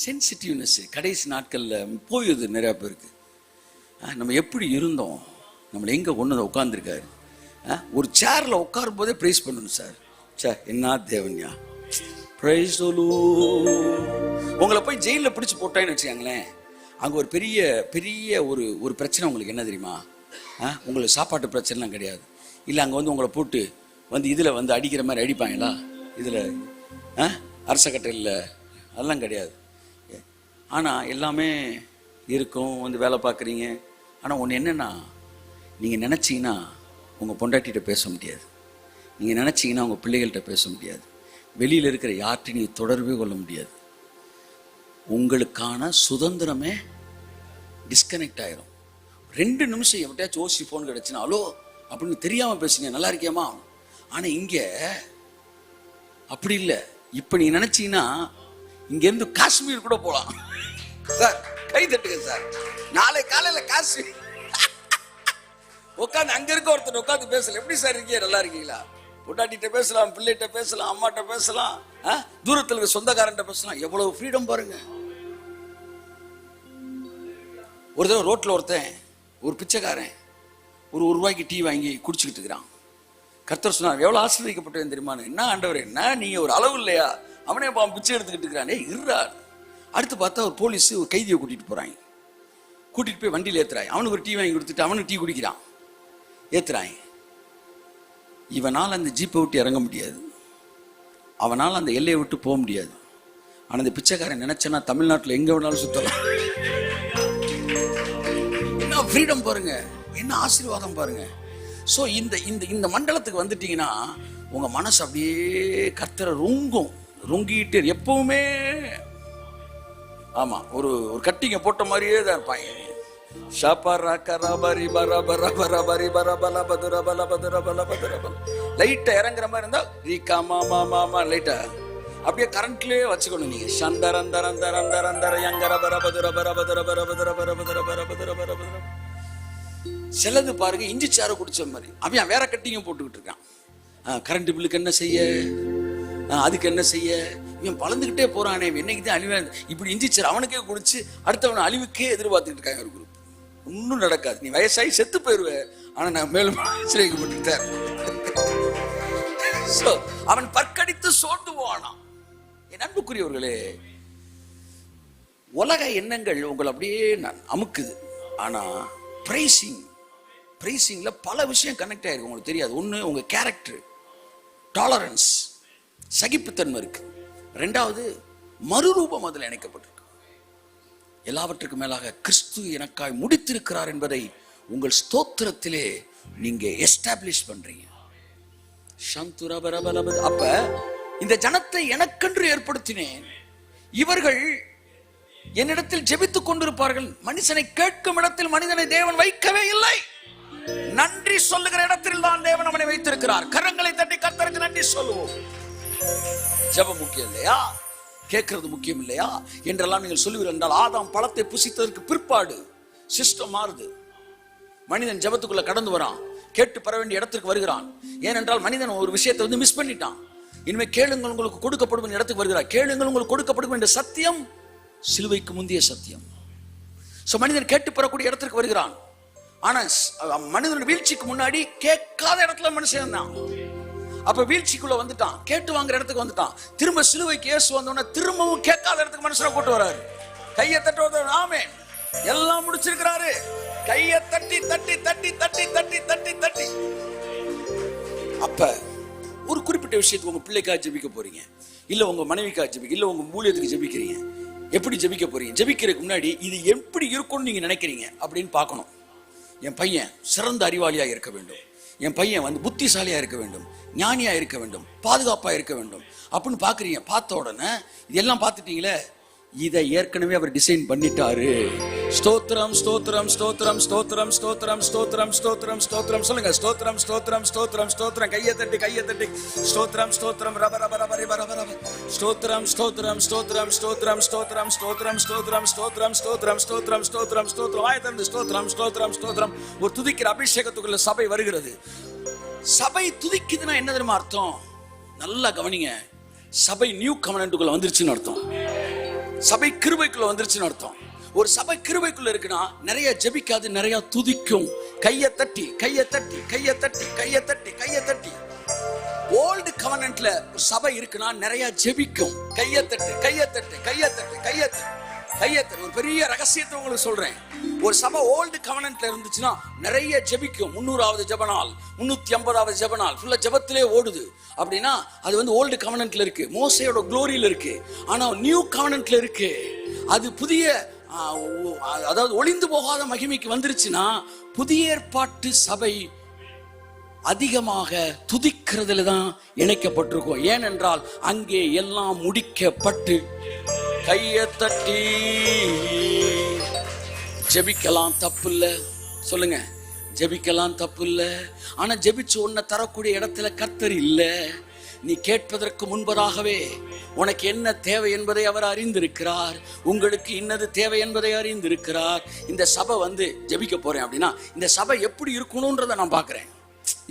சென்சிட்டிவ்னஸ் கடைசி நாட்களில் போயுது நிறையா பேருக்கு. நம்ம எப்படி இருந்தோம், நம்மளை எங்கே ஒன்று உட்காந்துருக்காரு. ஒரு சேரில் உட்காரும் போதே ப்ரைஸ் பண்ணணும் சார். சார் என்ன தேவன்யா, ப்ரைஸ் சொல்லு. உங்களை போய் ஜெயிலில் பிடிச்சி போட்டான்னு வச்சுக்காங்களேன், அங்கே ஒரு பெரிய பெரிய ஒரு பிரச்சனை உங்களுக்கு என்ன தெரியுமா? உங்களுக்கு சாப்பாட்டு பிரச்சனைலாம் கிடையாது. இல்லை அங்கே உங்களை போட்டு இதில் அடிக்கிற மாதிரி அடிப்பாங்களா? இதில் அரசக்கட்டையில் அதெல்லாம் கிடையாது. ஆனால் எல்லாமே இருக்கும். வேலை பார்க்குறீங்க. ஆனால் ஒன்று என்னென்னா, நீங்கள் நினச்சிங்கன்னா உங்கள் பொண்டாட்டிகிட்ட பேச முடியாது, நீங்கள் நினச்சிங்கன்னா உங்கள் பிள்ளைகள்கிட்ட பேச முடியாது, வெளியில் இருக்கிற யார்கிட்டையும் நீங்கள் தொடர்பே கொள்ள முடியாது. உங்களுக்கான சுதந்திரமே டிஸ்கனெக்ட் ஆயிரும். 2 நிமிஷம் எவட்டையாச்சும் ஓசி ஃபோன் கிடச்சுன்னா ஹலோ அப்படின்னு தெரியாமல் பேசுங்க, நல்லா இருக்கியாமா. ஆனால் இங்கே அப்படி இல்லை. இப்போ நீங்கள் நினச்சிங்கன்னா இங்கேருந்து காஷ்மீர் கூட போகலாம் சார். கை தட்டுங்க சார். நாளை காலையில் காஷ்மீர் உட்காந்து அங்கே இருக்க ஒருத்தர் உட்காந்து பேசல, எப்படி சார் இருக்கீங்க, நல்லா இருக்கீங்களா? பொண்டாட்டிகிட்ட பேசலாம், பிள்ளைகிட்ட பேசலாம், அம்மாட்ட பேசலாம், தூரத்தில் இருக்க சொந்தக்காரன்ட்ட பேசலாம். எவ்வளவு ஃப்ரீடம் பாருங்க. ஒரு தடவை ரோட்டில் ஒரு பிச்சைக்காரன் ஒரு ரூபாய்க்கு டீ வாங்கி குடிச்சுக்கிட்டு இருக்கிறான். கர்த்தர் சொன்னார், எவ்வளோ ஆசீர்வதிக்கப்பட்டேன் தெரியுமான்னு. என்ன ஆண்டவரே, என்ன நீங்கள் ஒரு அளவு இல்லையா? அவனே பாவம் பிச்சை எடுத்துக்கிட்டு இருக்கிறானே இருறார். அடுத்து பார்த்தா ஒரு போலீஸ் ஒரு கைதியை கூட்டிட்டு போறாங்க. கூட்டிட்டு போய் வண்டியில் ஏத்துறாங்க. அவனுக்கு ஒரு டீ வாங்கி கொடுத்துட்டு அவனுக்கு டீ குடிக்கிறான். ஏத்துறாங்க. இவனால் அந்த ஜீப்பை விட்டு இறங்க முடியாது, அவனால் அந்த எல்லையை விட்டு போக முடியாது. ஆனால் அந்த பிச்சைக்காரன் நினைச்சேன்னா தமிழ்நாட்டில் எங்க வேணாலும் சுத்தலாம். என்ன ஃப்ரீடம் பாருங்க, என்ன ஆசீர்வாதம் பாருங்க. ஸோ இந்த மண்டலத்துக்கு வந்துட்டீங்கன்னா உங்க மனசு அப்படியே கர்த்தரை ரொங்கிட்டு எப்பவுமே ஆமா ஒரு கட்டிங்க போட்ட மாதிரியே தான் இருப்பாங்க. லைட்டா இறங்குற மாதிரி இருந்தா ரீகா மாமா மாமா லைட்டா அப்படியே கரண்ட்லயே வச்சுக்கணும் நீங்க. சிலது பாருங்க இஞ்சி சாறு குடிச்ச மாதிரி அவன் வேற கட்டிங்க போட்டுக்கிட்டு இருக்கான். கரண்ட் பில்லுக்கு என்ன செய்ய, அதுக்கு என்ன செய்ய, இவன் பழந்துகிட்டே போறானே என்னைக்குதான் அழிவா. இப்படி இஞ்சி சாறு அவனுக்கே குடிச்சு அடுத்தவனை அழிவுக்கே எதிர்பார்த்துக்கிட்டு இருக்காங்க ஒரு குரூப். ஒன்னும் நடக்காது, நீ வயசாகி செத்து போயிருவேன். ஆனா நான் மேலும் சிறைக்கப்பட்டுட்டேன். அவன் பற்கடித்து சோர்ந்து போவானாம். என் அன்புக்குரியவர்களே, உலக எண்ணங்கள் உங்களை அப்படியே அமுக்குது. ஆனா பிரைசிங்ல பல விஷயம் கனெக்ட் ஆயிருக்கு, உங்களுக்கு தெரியாது. ஒண்ணு உங்க கேரக்டர், டாலரன்ஸ், சகிப்புத்தன்மை இருக்கு. ரெண்டாவது மறுரூபம் அதில் இணைக்கப்பட்டிருக்கு. எல்லாவற்றுக்கும் மேலாக கிறிஸ்து எனக்காய் முடித்திருக்கிறார் என்பதை உங்கள் ஸ்தோத்திரத்திலே நீங்க எஸ்டாப்ளிஷ் பண்றீங்க. அப்ப இந்த ஜனத்தை எனக்கென்று ஏற்படுத்தினேன், இவர்கள் என்னிடத்தில் ஜெபித்துக் கொண்டிருப்பார்கள். மனுஷனை கேட்கும் இடத்தில் மனிதனை தேவன் வைக்கவே இல்லை, நன்றி சொல்லுகிற இடத்தில் தான் தேவன் அவனை வைத்திருக்கிறார். கரங்களை தட்டி கர்த்தருக்கு நன்றி சொல்லுவோம். ஜெபம் முக்கியம் இல்லையா, கேட்கறது முக்கியம் இல்லையா என்றெல்லாம் நீங்கள் சொல்லுவீர்கள் என்றால், ஆதாம் பழத்தை புசித்ததற்கு பிற்பாடு சிஸ்டம் மாறுது. மனிதன் ஜெபத்துக்குள்ள கடந்து வரான், கேட்டு பெற வேண்டிய இடத்துக்கு வருகிறான். ஏனென்றால் மனிதன் ஒரு விஷயத்தை மிஸ் பண்ணிட்டான். இனிமே கேளுங்கள் உங்களுக்கு கொடுக்கப்படும் இடத்துக்கு வருகிறார். கேளுங்கள் உங்களுக்கு கொடுக்கப்படும் என்ற சத்தியம் சிலுவைக்கு முந்தைய சத்தியம். மனிதன் கேட்டு பெறக்கூடிய இடத்திற்கு வருகிறான். ஆனா மனிதனுடைய வீழ்ச்சிக்கு முன்னாடி கேட்காத இடத்துல மனுஷன் தான். அப்ப வீழ்ச்சிக்குள்ள வந்துட்டான், கேட்டு வாங்குற இடத்துக்கு வந்துட்டான். திரும்ப சிலுவைக்கு இயேசு வந்தோன்னா திரும்பவும் கேட்காத இடத்துக்கு மனுஷனை கூட்டு வராரு. கையை தட்டுவது ஆமே எல்லாம் முடிச்சிருக்கிறாரு. கையை தட்டி தட்டி தட்டி தட்டி தட்டி தட்டி தட்டி. அப்ப ஒரு குறிப்பிட்ட விஷயத்துக்கு உங்க பிள்ளைக்காக ஜெபிக்க போறீங்க, இல்ல உங்க மனைவிக்காக ஜெபிக்க, இல்ல உங்க ஊழியத்துக்கு ஜெபிக்கிறீங்க. எப்படி ஜெபிக்க போறீங்க? ஜெபிக்கிறதுக்கு முன்னாடி இது எப்படி இருக்கும்னு நீங்க நினைக்கிறீங்க அப்படின்னு பார்க்கணும். என் பையன் சிறந்த அறிவாளியா இருக்க வேண்டும், என் பையன் புத்திசாலியா இருக்க வேண்டும், ஞானியா இருக்க வேண்டும், பாதுகாப்பா இருக்க வேண்டும் அப்படின்னு பாக்குறீங்க. பார்த்த உடனே இதெல்லாம் பார்த்துட்டீங்களே, இதை ஏற்கனவே அவர் டிசைன் பண்ணிட்டாரு. ஸ்தோத்திரம் ஸ்தோத்திரம் ஸ்தோத்திரம் ஸ்தோத்திரம் ஸ்தோத்திரம் ஸ்தோத்திரம் ஸ்தோத்திரம் ஸ்தோத்திரம் சொல்லுங்க. ஸ்தோத்திரம் ஸ்தோத்திரம் ஸ்தோத்திரம் ஸ்தோத்திரம். கையை தட்டி கையை தட்டி. ஸ்தோத்திரம் ஸ்தோத்திரம் ரப ரப ரப ரப ரப. ஸ்தோத்திரம் ஸ்தோத்திரம் ஸ்தோத்திரம் ஸ்தோத்திரம் ஸ்தோத்திரம் ஸ்தோத்திரம் ஸ்தோத்திரம் ஸ்தோத்திரம் ஸ்தோத்திரம் ஸ்தோத்திரம் ஸ்தோத்திரம் ஸ்தோத்திரம். ஆயத்தம் ஸ்தோத்திரம் ஸ்தோத்திரம் ஸ்தோத்திரம். ஒரு துதிக்கிற அபிஷேகத்துக்குள்ள சபை வருகிறது. சபை துதிக்குதுன்னா என்ன தெரியுமா அர்த்தம்? நல்லா கவனிங்க. சபை நியூ கவனன்ட்டுக்குள்ள வந்துருச்சுன்னு அர்த்தம். சபை கிருபைக்குள்ள வந்துருச்சுன்னு அர்த்தம். ஒரு சபை கிருபைக்குள்ள இருக்குன்னா நிறைய ஜெபிக்காது, நிறைய துதிக்கும். கையை தட்டி கையை தட்டி கையை தட்டி கையை தட்டி கையை தட்டி. ஓல்டு கவனன்ட்ல ஒரு சபை இருக்குன்னா நிறைய ஜெபிக்கும். கையை தட்டு கையை தட்டு கையை தட்டு கையை தட்டு கையை தட்டு. ஒரு பெரிய ரகசியத்தை உங்களுக்கு சொல்றேன். ஒரு சபை ஓல்டு கவனன்ட்ல இருந்துச்சுன்னா நிறைய ஜெபிக்கும். 300வது ஜெபநாள், 350வது ஜெபநாள் ஃபுல்லா ஜெபத்திலே ஓடுது. அப்படின்னா அது ஓல்டு கவனன்ட்ல இருக்கு, மோசையோட குளோரியில இருக்கு. ஆனா நியூ கவனன்ட்ல இருக்கு, அது புதிய, அதாவது ஒளிந்து போகாத மகிமைக்கு வந்துருச்சுன்னா புதிய ஏற்பாட்டு சபை அதிகமாக துதிக்கிறதுல தான் இணைக்கப்பட்டிருக்கும். ஏனென்றால் அங்கே எல்லாம் முடிக்கப்பட்டு கையை தட்டி ஜெபிக்கலாம், தப்பு இல்ல சொல்லுங்க. ஜெபிக்கலாம் தப்பு இல்ல. ஆனா ஜெபிச்சு ஒன்ன தரக்கூடிய இடத்துல கர்த்தர் இல்ல. நீ கேட்பதற்கு முன்பதாகவே உனக்கு என்ன தேவை என்பதை அவர் அறிந்திருக்கிறார். உங்களுக்கு இன்னது தேவை என்பதை அறிந்திருக்கிறார். இந்த சபை ஜெபிக்க போறேன் அப்படின்னா இந்த சபை எப்படி இருக்கணும்ன்றதை நான் பார்க்கிறேன்.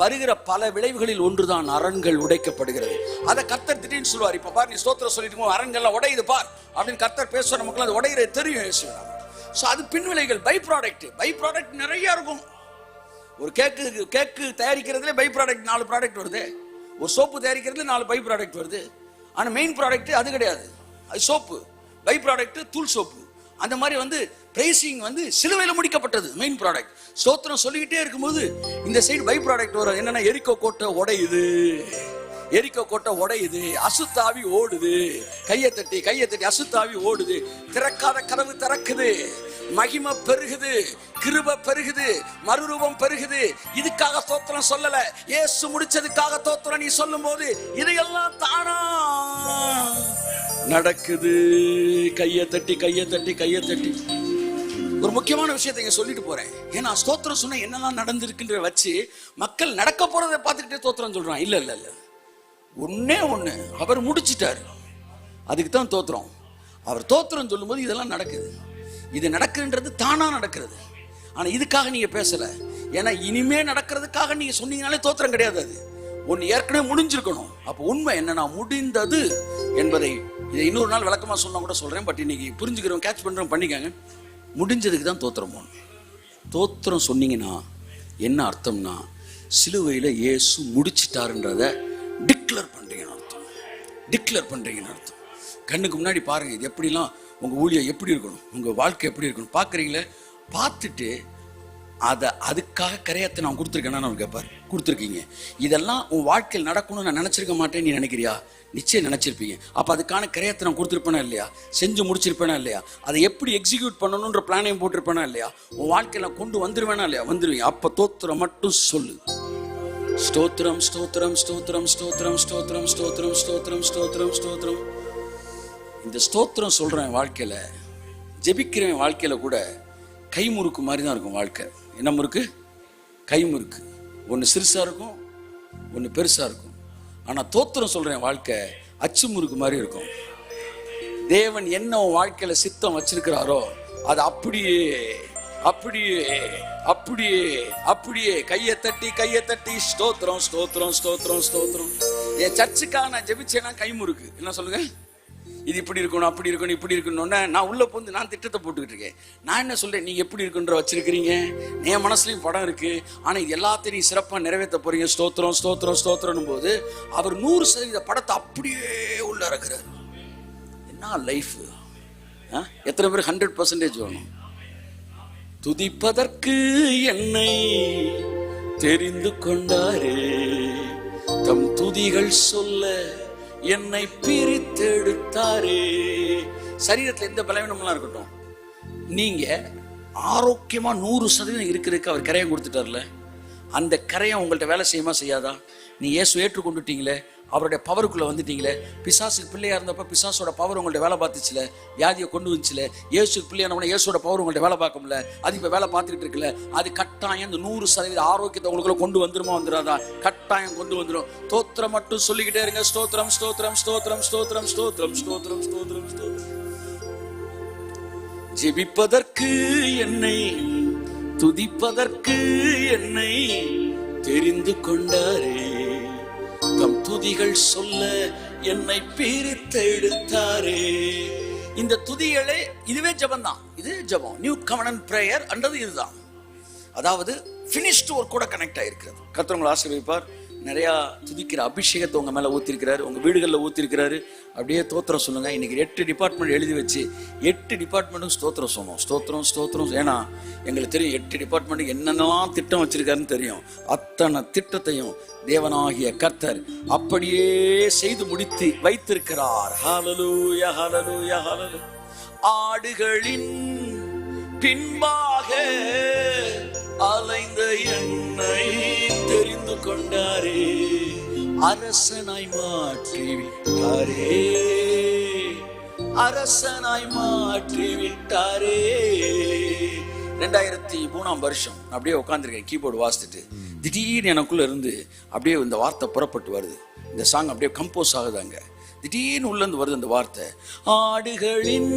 வருகிற பல விளைவுகளில் ஒன்றுதான் அரண்கள் உடைக்கப்படுகிறது. அதை கர்த்தர் திடீர்னு சொல்லுவார். இப்ப பாரு, நீ ஸ்தோத்திரம் சொல்லிட்டு அரண்கள்லாம் உடையுது பார் அப்படின்னு கர்த்தர் பேசுவார். நமக்கு அது உடையிறது தெரியும். ஸோ அது பின்விளைகள், பை ப்ராடக்ட் நிறைய இருக்கும். ஒரு கேக்கு தயாரிக்கிறதுல பை ப்ராடக்ட் 4 ப்ராடக்ட் வருது. ஒரு சோப்பு தயாரிக்கிறதுல 4 பை ப்ராடக்ட் வருது. ஆனால் மெயின் ப்ராடக்ட் அது கிடையாது. அது சோப்பு, பை ப்ராடக்ட் தூள் சோப்பு. அந்த மாதிரி பிரைசிங் சிலுவையில் முடிக்கப்பட்டது மெயின் ப்ராடக்ட். ஸ்தோத்திரம் சொல்லிக்கிட்டே இருக்கும்போது இந்த சைடு பை ப்ராடக்ட் வரும். என்னன்னா, எரிக்கோ கோட்டை உடையுது, அசுத்தாவி ஓடுது. கையை தட்டி அசுத்தாவி ஓடுது. திறக்காத கதவு திறக்குது, மகிமை பெருகுது, கிருபை பெருகுது, மறுரூபம் பெருகுது. இதுக்காக ஸ்தோத்திரம் சொல்லல, இயேசு முடிச்சதுக்காக ஸ்தோத்திரம் நீ சொல்லும் போது இதையெல்லாம் தானா நடக்குது. கையை தட்டி ஒரு முக்கியமான விஷயத்தை இங்க சொல்லிட்டு போறேன். ஏன்னா ஸ்தோத்திரம் சொன்ன என்னெல்லாம் நடந்திருக்குன்ற வச்சு மக்கள் நடக்க போறதை பார்த்துக்கிட்டே ஸ்தோத்திரம் சொல்றான். இல்ல ஒன்னே ஒண்ணு, அவர் முடிச்சிட்டாரு, அதுக்கு தான் தோத்திரம். அவர் தோத்திரம் சொல்லும் போது இதெல்லாம் நடக்குது. இது நடக்குன்றது தானா நடக்கிறது. ஆனா இதுக்காக நீங்க பேசல. ஏன்னா இனிமே நடக்கிறதுக்காக நீங்க சொன்னீங்கனாலே தோத்திரம் கிடையாது. அது ஒன்னு ஏற்கனவே முடிஞ்சிருக்கணும். அப்போ உண்மை என்னன்னா, முடிந்தது என்பதை இதை இன்னொரு நாள் விளக்கமா சொன்னா கூட சொல்றேன். பட் இன்னைக்கு புரிஞ்சுக்கிறோம், கேட்ச் பண்றோம், பண்ணிக்காங்க. முடிஞ்சதுக்கு தான் தோத்திரம் போகணும். தோத்திரம் சொன்னீங்கன்னா என்ன அர்த்தம்னா, சிலுவையில் இயேசு முடிச்சிட்டாருன்றத டிக்ளேர் பண்றீங்கன்னு அர்த்தம். கண்ணுக்கு முன்னாடி பாருங்க, இது எப்படிலாம் உங்க ஊழியம் எப்படி இருக்கணும், உங்க வாழ்க்கை எப்படி இருக்கணும் பார்க்குறீங்களே. பார்த்துட்டு அதுக்காக கரையத்தை நான் கொடுத்துருக்கேன்னா நான் கேட்பார், கொடுத்துருக்கீங்க. இதெல்லாம் உன் வாழ்க்கையில் நடக்கணும்னு நான் நினச்சிருக்க மாட்டேன்னு நீ நினைக்கிறியா? நிச்சயம் நினச்சிருப்பீங்க. அப்போ அதுக்கான கரையத்தை நான் கொடுத்துருப்பேனா இல்லையா? செஞ்சு முடிச்சிருப்பேனா இல்லையா? அதை எப்படி எக்ஸிக்யூட் பண்ணணுன்ற பிளானையும் போட்டிருப்பேனா இல்லையா? உன் வாழ்க்கையில் கொண்டு வந்துருவேனா இல்லையா? வந்துருவீங்க. அப்போ தோத்திரம் மட்டும் சொல்லு. ஸ்தோத்திரம் ஸ்தோத்திரம் ஸ்தோத்திரம் ஸ்தோத்திரம் ஸ்தோத்திரம் ஸ்தோத்திரம் ஸ்தோத்திரம் ஸ்தோத்திரம் ஸ்தோத்திரம். இந்த ஸ்தோத்திரம் சொல்றேன் வாழ்க்கையில, ஜெபிக்கிறவன் வாழ்க்கையில கூட கைமுறுக்கு மாதிரி தான் இருக்கும் வாழ்க்கை. என்ன முறுக்கு? கைமுறுக்கு. ஒன்று சிறுசா இருக்கும், ஒன்று பெருசா இருக்கும். ஆனா தோத்திரம் சொல்றேன் வாழ்க்கை அச்சு முறுக்கு மாதிரி இருக்கும். தேவன் என்ன வாழ்க்கையில சித்தம் வச்சிருக்கிறாரோ அது அப்படியே அப்படியே அப்படியே அப்படியே கையை தட்டி ஸ்தோத்திரம் ஸ்தோத்திரம் ஸ்தோத்திரம் ஸ்தோத்திரம். என் சர்ச்சுக்காக நான் ஜெபிச்சேன்னா கைமுறுக்கு. என்ன சொல்லுங்க? இது இப்படி இருக்கணும், அப்படி இருக்கணும், இப்படி இருக்கணும்னு நான் உள்ள போந்து நான் திட்டத்தை போட்டுக்கிட்டு இருக்கேன். நான் என்ன சொல்றேன், நீங்க எப்படி இருக்குன்ற வச்சிருக்கிறீங்க, என் மனசுலயும் படம் இருக்கு. ஆனா இது எல்லாத்தையும் நீ சிறப்பா நிறைவேற்ற போறீங்க. ஸ்தோத்திரம் ஸ்தோத்திரம் ஸ்தோத்திரம் போது அவர் 100% படத்தை அப்படியே உள்ள இறக்குறாரு. என்ன லைஃப்! எத்தனை பேர் 100% வேணும்? துதிப்பதற்கு என்னை தெரிந்து கொண்டாரே, தம் துதிகள் சொல்ல என்னை பிரித்தெடுத்தாரே. சரீரத்தில் எந்த பலவீனம்லாம் இருக்கட்டும், நீங்க ஆரோக்கியமா 100% இருக்கிறதுக்கு அவர் கரையை கொடுத்துட்டார்ல, அந்த கரையை உங்கள்கிட்ட வேலை செய்யுமா செய்யாதா? நீ இயேசு ஏற்றுக்கொண்டுட்டீங்களே, அவருடைய பவருக்குள்ள வந்துட்டீங்களே. பிசாசுக்கு பிள்ளையா இருந்தப்ப பிசாசோட பவர் உங்கள்ட்ட வேலை பார்த்துச்சுல, வியாதியை கொண்டு வந்துச்சுல. இயேசுக்கு பிள்ளையான இயேசோட பவர் உங்கள்ட்ட வேலை பார்க்கும்ல, அது இப்ப வேலை பார்த்துக்கிட்டு இருக்குல்ல. அது கட்டாயம் இந்த 100% ஆரோக்கியத்தை உங்களுக்குள்ள கொண்டு வந்துருமா வந்துடாதா? கட்டாயம் கொண்டு வந்துடும். ஸ்தோத்திரம் மட்டும் சொல்லிக்கிட்டே இருங்க. ஸ்தோத்திரம் ஸ்தோத்திரம் ஸ்தோத்திரம் ஸ்தோத்திரம் ஸ்தோத்திரம் ஸ்தோத்திரம் ஸ்தோத்திரம் ஸ்தோத்திரம். ஜெபிப்பதற்கு என்னை, துதிப்பதற்கு என்னை தெரிந்து கொண்டாரே, தம் துதிகள் சொல்ல என்னை பிரித்து எடுத்தாரே. இந்த துதிகளே இதுவே ஜபம் தான். இது ஜபம், நியூ கவர்னன்ட் பிரேயர் என்றது இதுதான். அதாவது ஃபினிஷ்டு ஒர்க் கூட கனெக்ட் ஆகிருக்கிறது. கர்த்தர் உங்களை ஆசீர்வதிப்பார். நிறையா துதிக்கிற அபிஷேகத்தை உங்கள் மேலே ஊற்றிருக்கிறாரு, உங்கள் வீடுகளில் ஊற்றிருக்கிறாரு. அப்படியே ஸ்தோத்திரம் சொல்லுங்கள். இன்றைக்கி 8 டிபார்ட்மெண்ட் எழுதி வச்சு 8 டிபார்ட்மெண்ட்டும் ஸ்தோத்திரம் சொன்னோம். ஸ்தோத்திரம் ஸ்தோத்திரம். ஏன்னா எங்களுக்கு தெரியும் 8 டிபார்ட்மெண்ட்டுக்கு என்னென்னலாம் திட்டம் வச்சுருக்காருன்னு தெரியும். அத்தனை திட்டத்தையும் தேவனாகிய கர்த்தர் அப்படியே செய்து முடித்து வைத்திருக்கிறார். ஹல்லேலூயா ஹல்லேலூயா ஹல்லேலூயா. ஆடுகளின் பின்பாக அலைந்த என்னை தெரிந்து கொண்டாரே, அரசனாய் மாற்றி விட்டாரே, அரசனாய் மாற்றி விட்டாரே. 2003 வருஷம் அப்படியே உட்காந்துருக்கேன் கீபோர்டு வாசித்துட்டு. திடீர்னு எனக்குள்ள இருந்து அப்படியே இந்த வார்த்தை புறப்பட்டு வருது. இந்த சாங் அப்படியே கம்போஸ் ஆகுதாங்க. திடீர்னு உள்ள இருந்து வருது அந்த வார்த்தை, ஆடுகளின்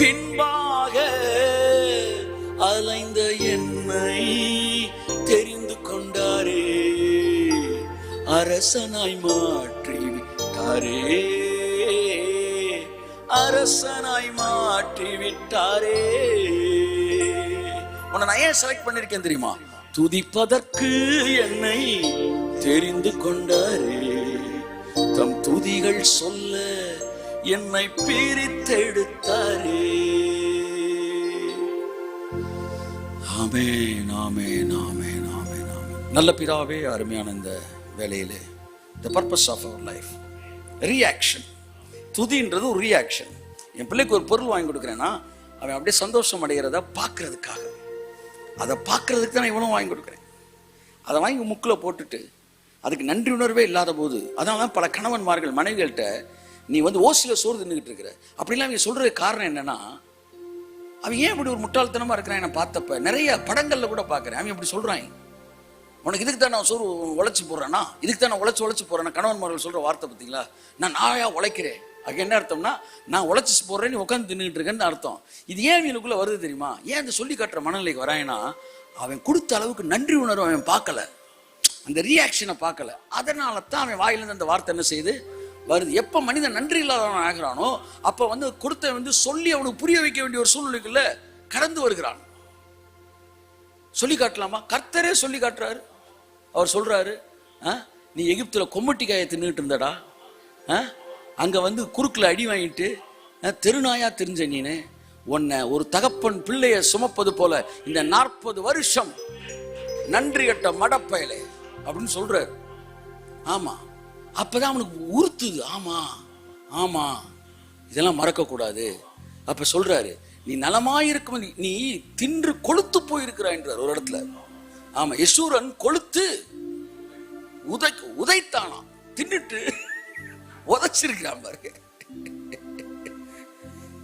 பின்பாக அலைந்த என்னை தெரிந்து கொண்டாரே, அரசனாய் மாற்றி விட்டாரே, அரசனாய் மாற்றி விட்டாரே. உன்னை நான் ஏன் செலக்ட் பண்ணிருக்கேன் தெரியுமா? துதிப்பதற்கு என்னை தெரிந்து கொண்டாரே, தம் துதிகள் சொல்ல என்னை பிரித்தெடுத்தாரே. ஆமென், ஆமென், ஆமென், ஆமென், ஆமென். நல்ல பிதாவே, அருமையான இந்த வேலையிலே the purpose of our life reaction. துதின்றது ஒரு ரியாக்ஷன். என் பிள்ளைக்கு ஒரு பொருள் வாங்கி கொடுக்குறேன்னா அவன் அப்படியே சந்தோஷம் அடைகிறத பார்க்கறதுக்காக, அதை பார்க்கறதுக்கு தான் இவனும் வாங்கி கொடுக்குறேன். அதை வாங்கி முக்கில் போட்டுட்டு அதுக்கு நன்றி உணர்வே இல்லாத போது, அதனால பல கணவன்மார்கள் மனைவிகள்கிட்ட நீ ஓசியில் சோறு தின்னுக்கிட்டு இருக்கிற அப்படிலாம் அவங்க சொல்றது காரணம் என்னன்னா, அவன் ஏன் இப்படி ஒரு முட்டாள்தனமா இருக்கிறான்? நான் பார்த்தப்ப நிறைய படங்கள்ல கூட பார்க்குறேன், அவன் இப்படி சொல்றான், உனக்கு இதுக்கு தான் நான் சோறு உழைச்சி போடுறேன்னா, இதுக்கு தான் நான் உழைச்சி போடுறேன். கணவன்மார்கள் சொல்ற வார்த்தை பார்த்தீங்களா? நான் நாயா உழைக்கிறேன். அதுக்கு என்ன அர்த்தம்னா, நான் உழைச்சி போடுறேன், நீ உட்காந்து தின்னுட்டு இருக்கேன்னு அர்த்தம். இது ஏன் இவனுக்குள்ள வருது தெரியுமா? ஏன் அந்த சொல்லி காட்டுற மனநிலைக்கு வராயனா, அவன் கொடுத்த அளவுக்கு நன்றி உணர்வு அவன் பார்க்கல, அந்த ரியாக்ஷனை பார்க்கல. அதனால தான் அவன் வாயிலிருந்து அந்த வார்த்தை என்ன செய்யுது வருது. எப்ப மனிதன் நன்றி இல்லாதவன் ஆகிறானோ அப்ப கொடுத்த சொல்லி அவனுக்கு புரிய வைக்க வேண்டிய ஒரு சூழ்நிலைக்குள்ள கடந்து வருகிறான். சொல்லி காட்டலாமா? கர்த்தரே சொல்லி காட்டுறாரு. அவர் சொல்றாரு, நீ எகிப்துல கொம்மட்டிக்காயை தின்னுட்டு இருந்தடா, அங்க குறுக்குல அடி வாங்கிட்டு தெருநாயா தெரிஞ்ச நீனு, உன்னை ஒரு தகப்பன் பிள்ளைய சுமப்பது போல இந்த 40 வருஷம் நன்றி கட்ட மடப்பயலே அப்படின்னு சொல்றாரு. ஆமா, அப்பதான் அவனுக்கு உறுத்துது. ஆமா ஆமா, இதெல்லாம் மறக்க கூடாது. அப்ப சொல்றாரு, நீ நலமாயிருக்கும், நீ தின்று கொழுத்து போயிருக்கிறான்றார் ஒரு இடத்துல. ஆமா, யசூரன் கொழுத்து உதைத்தானா, தின்னுட்டு உதைச்சிருக்கிறான் பாருங்க.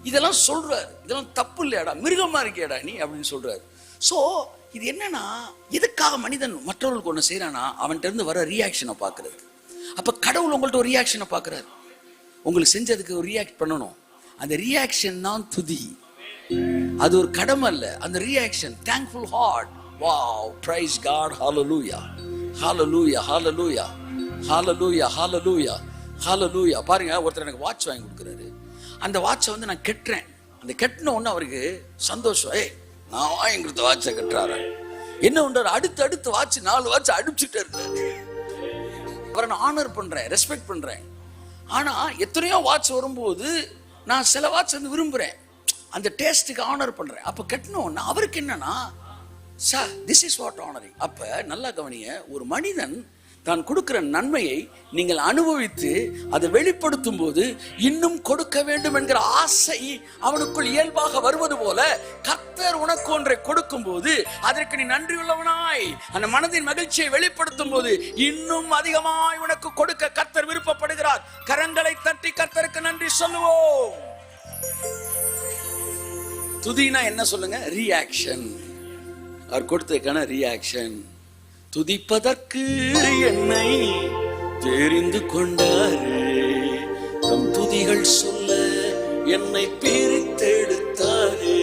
இதெல்லாம் சொல்றாரு, இதெல்லாம் தப்பு இல்லையாடா, மிருகமா இருக்கியாடா நீ அப்படின்னு சொல்றாரு. சோ இது என்னன்னா, எதுக்காக மனிதன் மற்றவர்களுக்கு ஒண்ணு செய்யறானா, அவன்கிட்ட இருந்து வர ரியாக்ஷனை பாக்குறது. அப்ப கடவுள் உங்கள்ட்ட ஒரு ரியாக்ஷனை பாக்குறாரு, உங்களுக்கு செஞ்சதுக்கு ஒரு ரியாக்ட் பண்ணணும். அந்த ரியாக்ஷன் தான் துதி. அது ஒரு கடமை அல்ல, அந்த reaction. thankful heart. wow, praise god, hallelujah, hallelujah, hallelujah, hallelujah, hallelujah, hallelujah. பாருங்க, ஒருத்தர் எனக்கு வாட்ச் வாங்கி கொடுக்குறாரு. அந்த வாட்சை நான் கெட்டுறேன். அந்த கெட்டின உடனே அவருக்கு சந்தோஷம். நான் வாங்கி கொடுத்த வாட்சை கட்டுறாரு. என்ன பண்றாரு, அடுத்து வாட்ச் 4 வாட்ச் அடிச்சுட்டே இருக்காரு. அவரை நான் ஆனர் பண்றேன், ரெஸ்பெக்ட் பண்றேன். ஆனா எத்தனையோ வாட்ச் வரும்போது நான் சில வாட்ச் விரும்புறேன், அந்த டேஸ்ட்டுக்கு ஆனர் பண்றேன். அப்ப கட்டணும் அவருக்கு என்னன்னா, sir this is what honouring. அப்ப நல்லா கவனிங்க, ஒரு மனிதன் தான் கொடுக்கிற நன்மையை நீங்கள் அனுபவித்து அதை வெளிப்படுத்தும் போது இன்னும் கொடுக்க வேண்டும் என்கிற ஆசை அவனுக்குள் இயல்பாக வருவது போல, கர்த்தர் உனக்கு ஒன்றை கொடுக்கும் போது அதற்கு நீ நன்றி உள்ளவனாய் அந்த மனதின் மகிழ்ச்சியை வெளிப்படுத்தும் போது இன்னும் அதிகமாய் உனக்கு கொடுக்க கர்த்தர் விருப்பப்படுகிறார். கரங்களை தட்டி கர்த்தருக்கு நன்றி சொல்லுவோம். துதினா என்ன சொல்லுங்க? ரியாக்ஷன். அவர் கொடுத்ததுக்கான ரியாக்ஷன். துதிப்பதற்கு என்னை தெரிந்து கொண்டாரே, தம் துதிகள் சொல்ல என்னை பிரித்தெடுத்தாரே.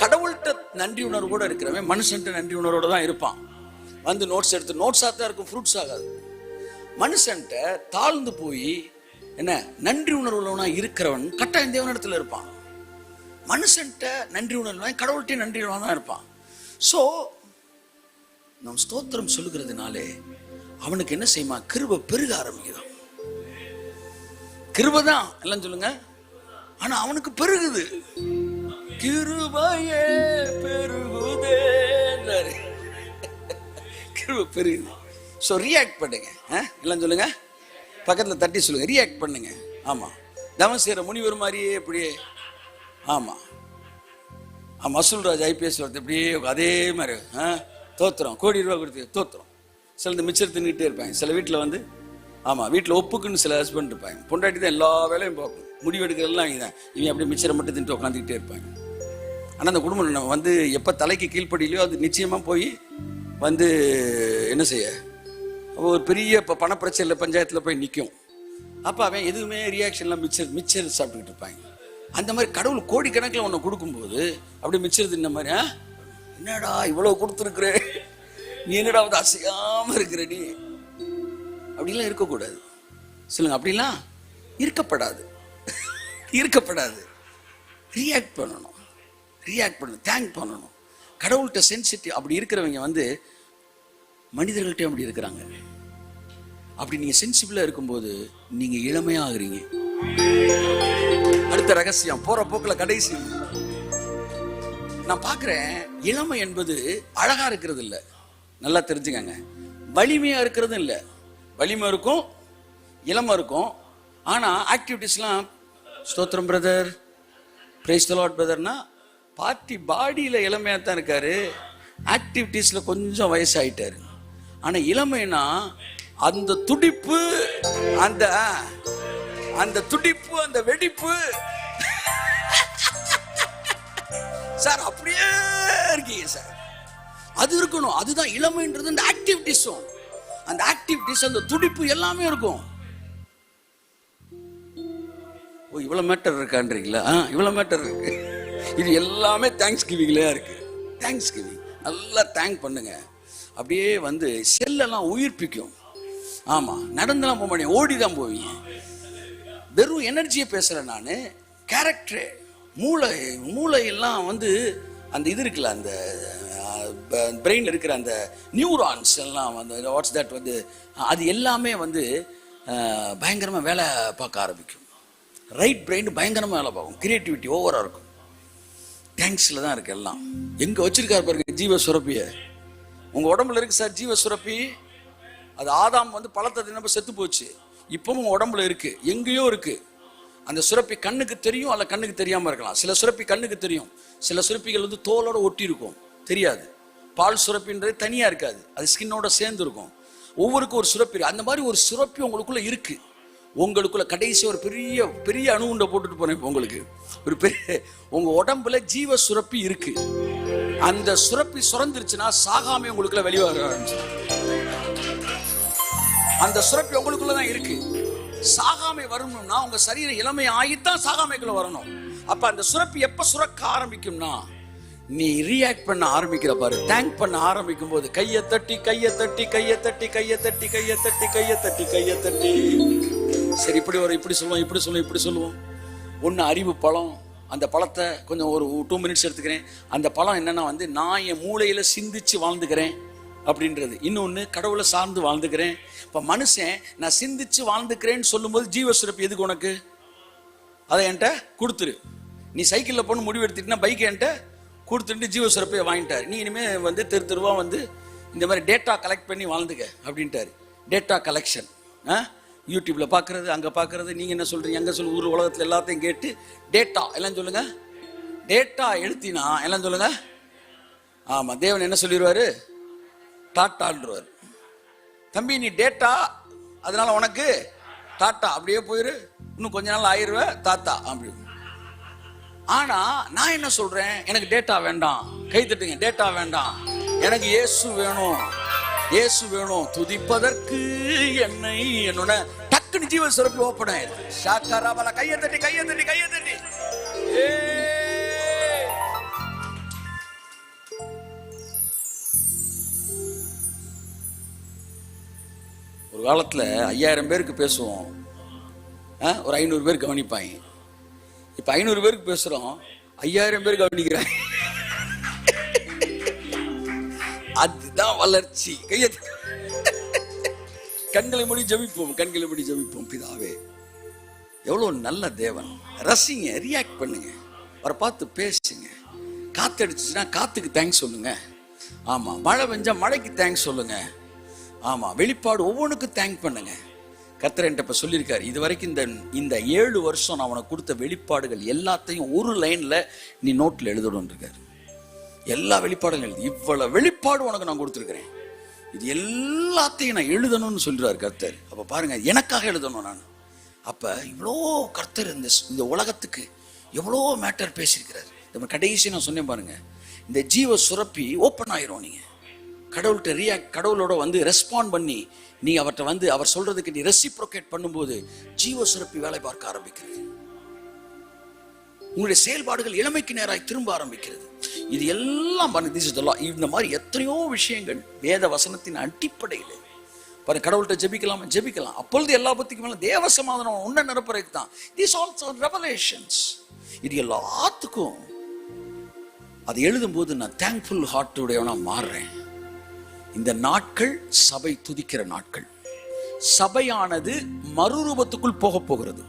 கடவுள்கிட்ட நன்றி உணர்வு கூட இருக்கிறவன் மனுஷன்ட்ட நன்றி உணர்வோட தான் இருப்பான். நோட்ஸ் எடுத்து நோட்ஸா தான் இருக்கும், ஃப்ரூட்ஸ் ஆகாது. மனுஷன்ட்ட தாழ்ந்து போய் என்ன நன்றி உணர்வுள்ளவனா இருக்கிறவன் கட்டாயம் தேவனிடத்துல இருப்பான். மனுஷன்ட்ட நன்றி உணர்வு, கடவுள்கிட்ட நன்றி உணர்வு தான் இருப்பான். சோ நாம் ஸ்தோத்திரம் சொல்லுகிறதுனாலே அவனுக்கு என்ன செய்யுமா, கிருபை பெருக ஆரம்பிக்குதான். கிருபை தான் எல்லாம் சொல்லுங்க, ஆனா அவனுக்கு பெருகுது. கிருபையே பெருகுதே, கிருபை பெருகுது. ஸோ ரியாக்ட் பண்ணுங்க, எல்லாம் சொல்லுங்க, பக்கத்தில் தட்டி சொல்லுங்க, ரியாக்ட் பண்ணுங்க. ஆமா, தவம் செய்யற முனிவர் மாதிரியே இப்படியே. ஆமா, மசூல்ராஜ் ஐபிஎஸ் ஒருத்தர் இப்படியே அதே மாதிரி தோத்துறோம், கோடி ரூபா கொடுத்து தோத்துறோம். சில இந்த மிச்சர் தின்னுகிட்டே இருப்பாங்க. சில வீட்டில் ஆமாம், வீட்டில் ஒப்புக்குன்னு சில ஹஸ்பண்ட் இருப்பாங்க. பொண்டாட்டி தான் எல்லா வேலையும் பார்க்கும், முடிவெடுக்கிறதுலாம் இவன் தான். இவன் அப்படியே மிச்சரை மட்டும் தின்ட்டு உட்காந்துக்கிட்டே இருப்பாங்க. ஆனால் அந்த குடும்பம் நம்ம எப்போ தலைக்கு கீழ்ப்படியிலையோ அது நிச்சயமாக போய் என்ன செய்ய, ஒரு பெரிய இப்போ பணப்பிரச்சனையில் பஞ்சாயத்தில் போய் நிற்கும். அப்போ அவன் எதுவுமே ரியாக்ஷன்லாம் மிச்சர் சாப்பிட்டுக்கிட்டு இருப்பாங்க. அந்த மாதிரி கடவுள் கோடிக்கணக்கில் ஒன்று கொடுக்கும்போது அப்படியே மிச்சர் தின்ன மாதிரி, என்னடா இவ்வளவு கொடுத்துருக்குற, நீ என்னடா அசையாம இருக்கிற, நீ அப்படிலாம் இருக்கக்கூடாது. சொல்லுங்க, அப்படிலாம் இருக்கப்படாது. இருக்கப்படாது. ரியாக்ட் பண்ணணும், தேங்க் பண்ணணும். கடவுள்கிட்ட சென்சிட்டிவ். அப்படி இருக்கிறவங்க வந்து மனிதர்கள்ட்ட அப்படி இருக்கிறாங்க. அப்படி நீங்க சென்சிபிளா இருக்கும்போது நீங்க இளமையாகிறீங்க. அடுத்த ரகசியம், போற போக்குல கடைசி நான் பாக்குறேன், இளமை என்பது அழகா இருக்கிறது இல்ல. நல்லா தெரிஞ்சுக்கங்க. வலிமையா இருக்கிறது இல்ல. வலிமை இருக்கும், இளமை இருக்கும். ஆனா ஆக்டிவிட்டிஸ்லாம், ஸ்தோத்திரம் பிரதர், பிரைஸ் தி லார்ட் பிரதர்னா பாடியில இளமையா தான் இருக்காரு, ஆக்டிவிட்டிஸ்ல கொஞ்சம் வயசாயிட்டாரு. ஆனா இளமைனா அந்த துடிப்பு, அந்த துடிப்பு, அந்த வெடிப்பு சார் அப்படியே இருக்கீங்க சார். அது இருக்கணும். அதுதான் இளமைன்றது. அந்த ஆக்டிவிட்டிஸும், அந்த ஆக்டிவிட்டிஸ், அந்த துடிப்பு எல்லாமே இருக்கும். ஓ, இவ்வளவு மேட்டர் இருக்கான்றீங்களா? இவ்வளவு மேட்டர் இருக்கு. இது எல்லாமே தேங்க்ஸ் கிவிங்லயா இருக்கு. Thanks giving. நல்லா தேங்க் பண்ணுங்க. அப்படியே வந்து செல்லெல்லாம் உயிர்ப்பிக்கும். ஆமா, நடந்தெல்லாம் போக மாட்டேன், ஓடிதான் போவீங்க. வெறும் எனர்ஜியை பேசல நான், கேரக்டர், மூளை எல்லாம் வந்து அந்த இது இருக்குல்ல, அந்த பிரெயின் இருக்கிற அந்த நியூரான்ஸ் எல்லாம் வந்து வாட்ஸ் தட் வந்து அது எல்லாமே வந்து பயங்கரமாக வேலை பார்க்க ஆரம்பிக்கும். ரைட் பிரெயின் பயங்கரமாக வேலை பார்க்கும். கிரியேட்டிவிட்டி ஓவராக இருக்கும். தேங்க்ஸில் தான் இருக்கு எல்லாம். எங்கே வச்சிருக்காரு பாருங்க ஜீவ சுரப்பியை. உங்கள் உடம்புல இருக்கு சார் ஜீவ சுரப்பி. அது ஆதாம் வந்து பழத்தை தினப்ப செத்து போச்சு. இப்பவும் உங்கள் உடம்புல இருக்கு, எங்கேயோ இருக்கு. அந்த சுரப்பி கண்ணுக்கு தெரியும், அல்ல கண்ணுக்கு தெரியாமல் இருக்கலாம். சில சுரப்பி கண்ணுக்கு தெரியும், சில சுரப்பிகள் வந்து தோலோட ஒட்டி இருக்கும், தெரியாது. பால் சுரப்பின்றது தனியாக இருக்காது, அது ஸ்கின்னோட சேர்ந்து இருக்கும். ஒவ்வொருக்கும் ஒரு சுரப்பி. அந்த மாதிரி ஒரு சுரப்பி உங்களுக்குள்ள இருக்கு. உங்களுக்குள்ள கடைசி ஒரு பெரிய பெரிய அணுகுண்டை போட்டுட்டு போனேன். உங்களுக்கு ஒரு பெரிய உங்க உடம்புல ஜீவ சுரப்பி இருக்கு. அந்த சுரப்பி சுரந்துருச்சுன்னா சாகாம உங்களுக்குள்ள வெளிவர ஆரம்பிச்சு. அந்த சுரப்பி உங்களுக்குள்ளதான் இருக்கு. சாகாமை வரணும்னா உங்க சரீரம் இளமை ஆகித்தான் சாகாமைக்குள்ள வரணும். அப்ப அந்த சுரப்பி எப்ப சுரக்க ஆரம்பிக்கும்னா, நீ ரியாக்ட் பண்ண ஆரம்பிக்கிற பாரு, தேங்க் பண்ண ஆரம்பிக்கும் போது கையை தட்டி கையை தட்டி கையை தட்டி கையை தட்டி கையை தட்டி கையை தட்டி கையை தட்டி. சரி, இப்படி வரும், இப்படி சொல்லுவோம், இப்படி சொல்லுவோம், இப்படி சொல்லுவோம். ஒன்று அறிவு பழம். அந்த பழத்தை கொஞ்சம் ஒரு 2 மினிட்ஸ் எடுத்துக்கிறேன். அந்த பழம் என்னன்னா வந்து நான் என் மூளையில சிந்திச்சு வாழ்ந்துக்கிறேன் அப்படின்றது. இன்னொன்று கடவுளை சார்ந்து வாழ்ந்துக்கிறேன். இப்போ மனுஷன் நான் சிந்திச்சு வாழ்ந்துக்கிறேன்னு சொல்லும்போது ஜீவ சுரப்பி எதுக்கு உனக்கு? அதை என்கிட்ட கொடுத்துரு. நீ சைக்கிளில் போன முடிவு எடுத்துட்டுனா பைக் என்கிட்ட கொடுத்துட்டு ஜீவ சுரப்பையை வாங்கிட்டாரு. நீ இனிமேல் வந்து தெருவா வந்து இந்த மாதிரி டேட்டா கலெக்ட் பண்ணி வாழ்ந்துக்க அப்படின்ட்டாரு. டேட்டா கலெக்ஷன், யூடியூப்ல பார்க்கறது, அங்கே பார்க்கறது, நீங்கள் என்ன சொல்றீங்க, அங்கே சொல்லு, ஊர் உலகத்தில் எல்லாத்தையும் கேட்டு டேட்டா எல்லாம் சொல்லுங்க. டேட்டா எழுத்தினா எல்லாம் சொல்லுங்க. ஆமாம், தேவன் என்ன சொல்லிடுவாரு? டாட்டான்றுவார். தம்பி நீ டேட்டா, அதனால உனக்கு டாட்டா, அப்படியே போயிரு, இன்னும் கொஞ்ச நாள் ஆயிருவ தாத்தா அப்படி. ஆனா நான் என்ன சொல்றேன்? எனக்கு டேட்டா வேண்டாம். கை தட்டுங்க. டேட்டா வேண்டாம், எனக்கு இயேசு வேணும். இயேசு வேணும். துதிப்பதற்கு என்னை என்னோட டக்குன்னு ஜீவ சுரப்பி ஓப்பன் ஆயிருக்கு. ஷாக்காராபல கையை தட்டி கையை தட்டி கையை தட்டி. ஒரு காலத்தில் 5000 பேருக்கு பேசுவோம், ஒரு 500 பேர் கவனிப்பாங்க. இப்போ 500 பேருக்கு பேசுகிறோம், 5000 பேர் கவனிக்கிறாங்க. அதுதான் வளர்ச்சி. கையை கண்களை மூடி ஜெபிப்போம், கண்களை மூடி ஜெபிப்போம். பிதாவே, எவ்வளோ நல்ல தேவன். ரசிங்க, ரியாக்ட் பண்ணுங்க, அவரை பார்த்து பேசுங்க. காத்தடிச்சுன்னா காத்துக்கு தேங்க்ஸ் சொல்லுங்க. ஆமாம், மழை பெஞ்சா மழைக்கு தேங்க்ஸ் சொல்லுங்க. ஆமாம், வெளிப்பாடு ஒவ்வொன்றுக்கும் தேங்க் பண்ணுங்க. கர்த்தர் என்கிட்ட இப்போ சொல்லியிருக்காரு, இது வரைக்கும் இந்த 7 வருஷம் நான் உனக்கு கொடுத்த வெளிப்பாடுகள் எல்லாத்தையும் ஒரு லைன்ல நீ நோட்டில் எழுதணும் இருக்காரு. எல்லா வெளிப்பாடும் எழுதி, இவ்வளவு வெளிப்பாடு உனக்கு நான் கொடுத்துருக்கிறேன், இது எல்லாத்தையும் நான் எழுதணும்னு சொல்றாரு கர்த்தர். அப்ப பாருங்க, எனக்காக எழுதணும் நான். அப்ப இவ்வளோ கர்த்தர் இந்த உலகத்துக்கு எவ்வளோ மேட்டர் பேசியிருக்கிறார். கடைசி நான் சொன்னேன் பாருங்க, இந்த ஜீவ சுரப்பி ஓப்பன் ஆயிரும். நீங்க கடவுள்கிட்ட ரியாக்ட், கடவுளோட வந்து ரெஸ்பாண்ட் பண்ணி நீ அவர்கிட்ட வந்து அவர் சொல்றதுக்கு நீ ரெசிப்ரோகேட் பண்ணும்போது ஜீவ சுரப்பி வேலை பார்க்க ஆரம்பிக்கிறது. உங்களுடைய செயல்பாடுகள் இளமைக்கு நேராய் திரும்ப ஆரம்பிக்கிறது. இது எல்லாம் இந்த மாதிரி எத்தனையோ விஷயங்கள் வேத வசனத்தின் அடிப்படையில் கடவுள்கிட்ட ஜெபிக்கலாம். அப்பொழுது எல்லா பத்திக்கும் மேல தேவ சமாதானம் உன்ன நிரப்புறதுக்கு தான். These also revelations. இது எல்லாத்துக்கும் அது எழுதும்போது நான் தேங்க்ஃபுல் ஹார்ட்டோடையவனா மாறுறேன். இந்த நாட்கள் சபை துதிக்கிற நாட்கள். சபையானது மறுரூபத்துக்குள் போக போகிறது.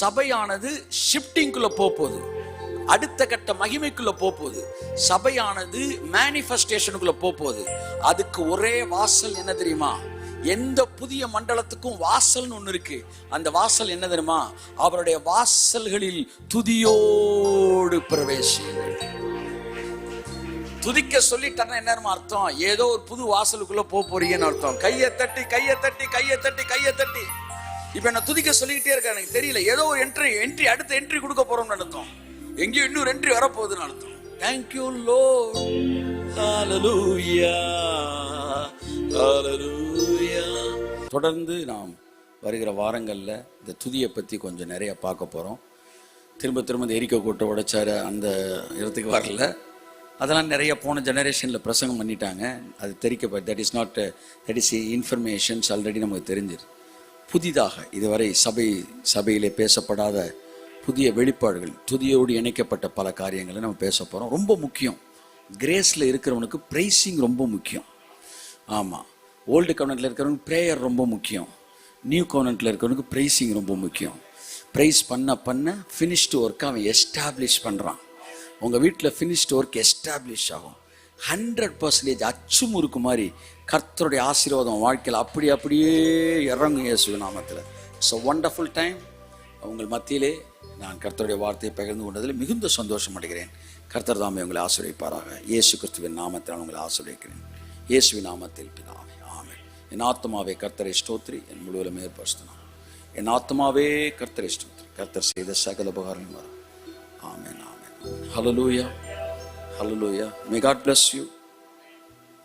சபையானது ஷிஃப்டிங்குள்ள போகுது. அடுத்த கட்ட மகிமைக்குள்ள போகுது. சபையானது மேனிஃபெஸ்டேஷனுக்குள்ள போகுது. அதுக்கு ஒரே வாசல் என்ன தெரியுமா? எந்த புதிய மண்டலத்துக்கும் வாசல்னு ஒண்ணு இருக்கு. அந்த வாசல் என்ன தெரியுமா? அவருடைய வாசல்களில் துதியோடு பிரவேசியுங்கள். துதிக்க சொல்லிட்டாங்க என்ன அர்த்தம்? ஏதோ ஒரு புது வாசலுக்குள்ள போறீங்கன்னு அர்த்தம். கையை தட்டி கையை தட்டி கையை தட்டி கையை தட்டி. இப்ப என்ன துதிக்க சொல்லிக்கிட்டே இருக்க, எனக்கு தெரியல. ஏதோ ஒரு என்ட்ரி அடுத்த என்ட்ரி கொடுக்க போறோம்னு அர்த்தம். எங்கேயும் இன்னொரு என்ட்ரி வரப்போகுதுன்னு அர்த்தம். Thank you lord. ஹல்லேலூயா ஹல்லேலூயா. தொடர்ந்து நாம் வருகிற வாரங்கள்ல இந்த துதியை பத்தி கொஞ்சம் நிறைய பார்க்க போறோம். திரும்ப இந்த எரிக்க கூட்ட உடைச்சாரு அந்த இடத்துக்கு வரல. அதெல்லாம் நிறைய போன ஜெனரேஷனில் பிரசங்கம் பண்ணிட்டாங்க. அது தெரிவிக்கப்பட்ட தட் இஸ் இன்ஃபர்மேஷன்ஸ் ஆல்ரெடி நமக்கு தெரிஞ்சிரு. புதிதாக இதுவரை சபையிலே பேசப்படாத புதிய வெளிப்பாடுகள், துதியோடு இணைக்கப்பட்ட பல காரியங்களை நம்ம பேச போகிறோம். ரொம்ப முக்கியம். கிரேஸில் இருக்கிறவனுக்கு ப்ரைஸிங் ரொம்ப முக்கியம். ஆமாம், ஓல்டு கவர்னண்ட்டில் இருக்கிறவனுக்கு ப்ரேயர் ரொம்ப முக்கியம். நியூ கவர்னண்ட்டில் இருக்கிறவனுக்கு ப்ரைஸிங் ரொம்ப முக்கியம். ப்ரைஸ் பண்ண ஃபினிஷ்டு ஒர்க்கை அவன் எஸ்டாப்ளிஷ் பண்ணுறான். உங்கள் வீட்டில் ஃபினிஷ்டு ஒர்க் எஸ்டாப்ளிஷ் ஆகும். 100% அச்சு முறுக்கு மாதிரி கர்த்தருடைய ஆசீர்வாதம் வாழ்க்கையில் அப்படியே இறங்கும் இயேசு நாமத்தில். It's a wonderful time. உங்கள் மத்தியிலே நான் கர்த்தருடைய வார்த்தையை பகிர்ந்து கொண்டதில் மிகுந்த சந்தோஷம் அடைகிறேன். கர்த்தர் தாமே உங்களை ஆசீர்வதிப்பாராக. இயேசு கிறிஸ்துவின் நாமத்தில் நான் உங்களை ஆசீர்வதிக்கிறேன். இயேசுவின் நாமத்தில் பிதாவே, ஆமென். என் ஆத்மாவே கர்த்தரை ஸ்தோத்திரி, என் முழுவதும் ஏற்படுத்தினான். என் ஆத்மாவே கர்த்தரை ஸ்தோத்திரி, கர்த்தர் செய்த சகல உபகாரங்கள் வரும். ஆமென், ஆமென். Hallelujah. Hallelujah. May God bless you.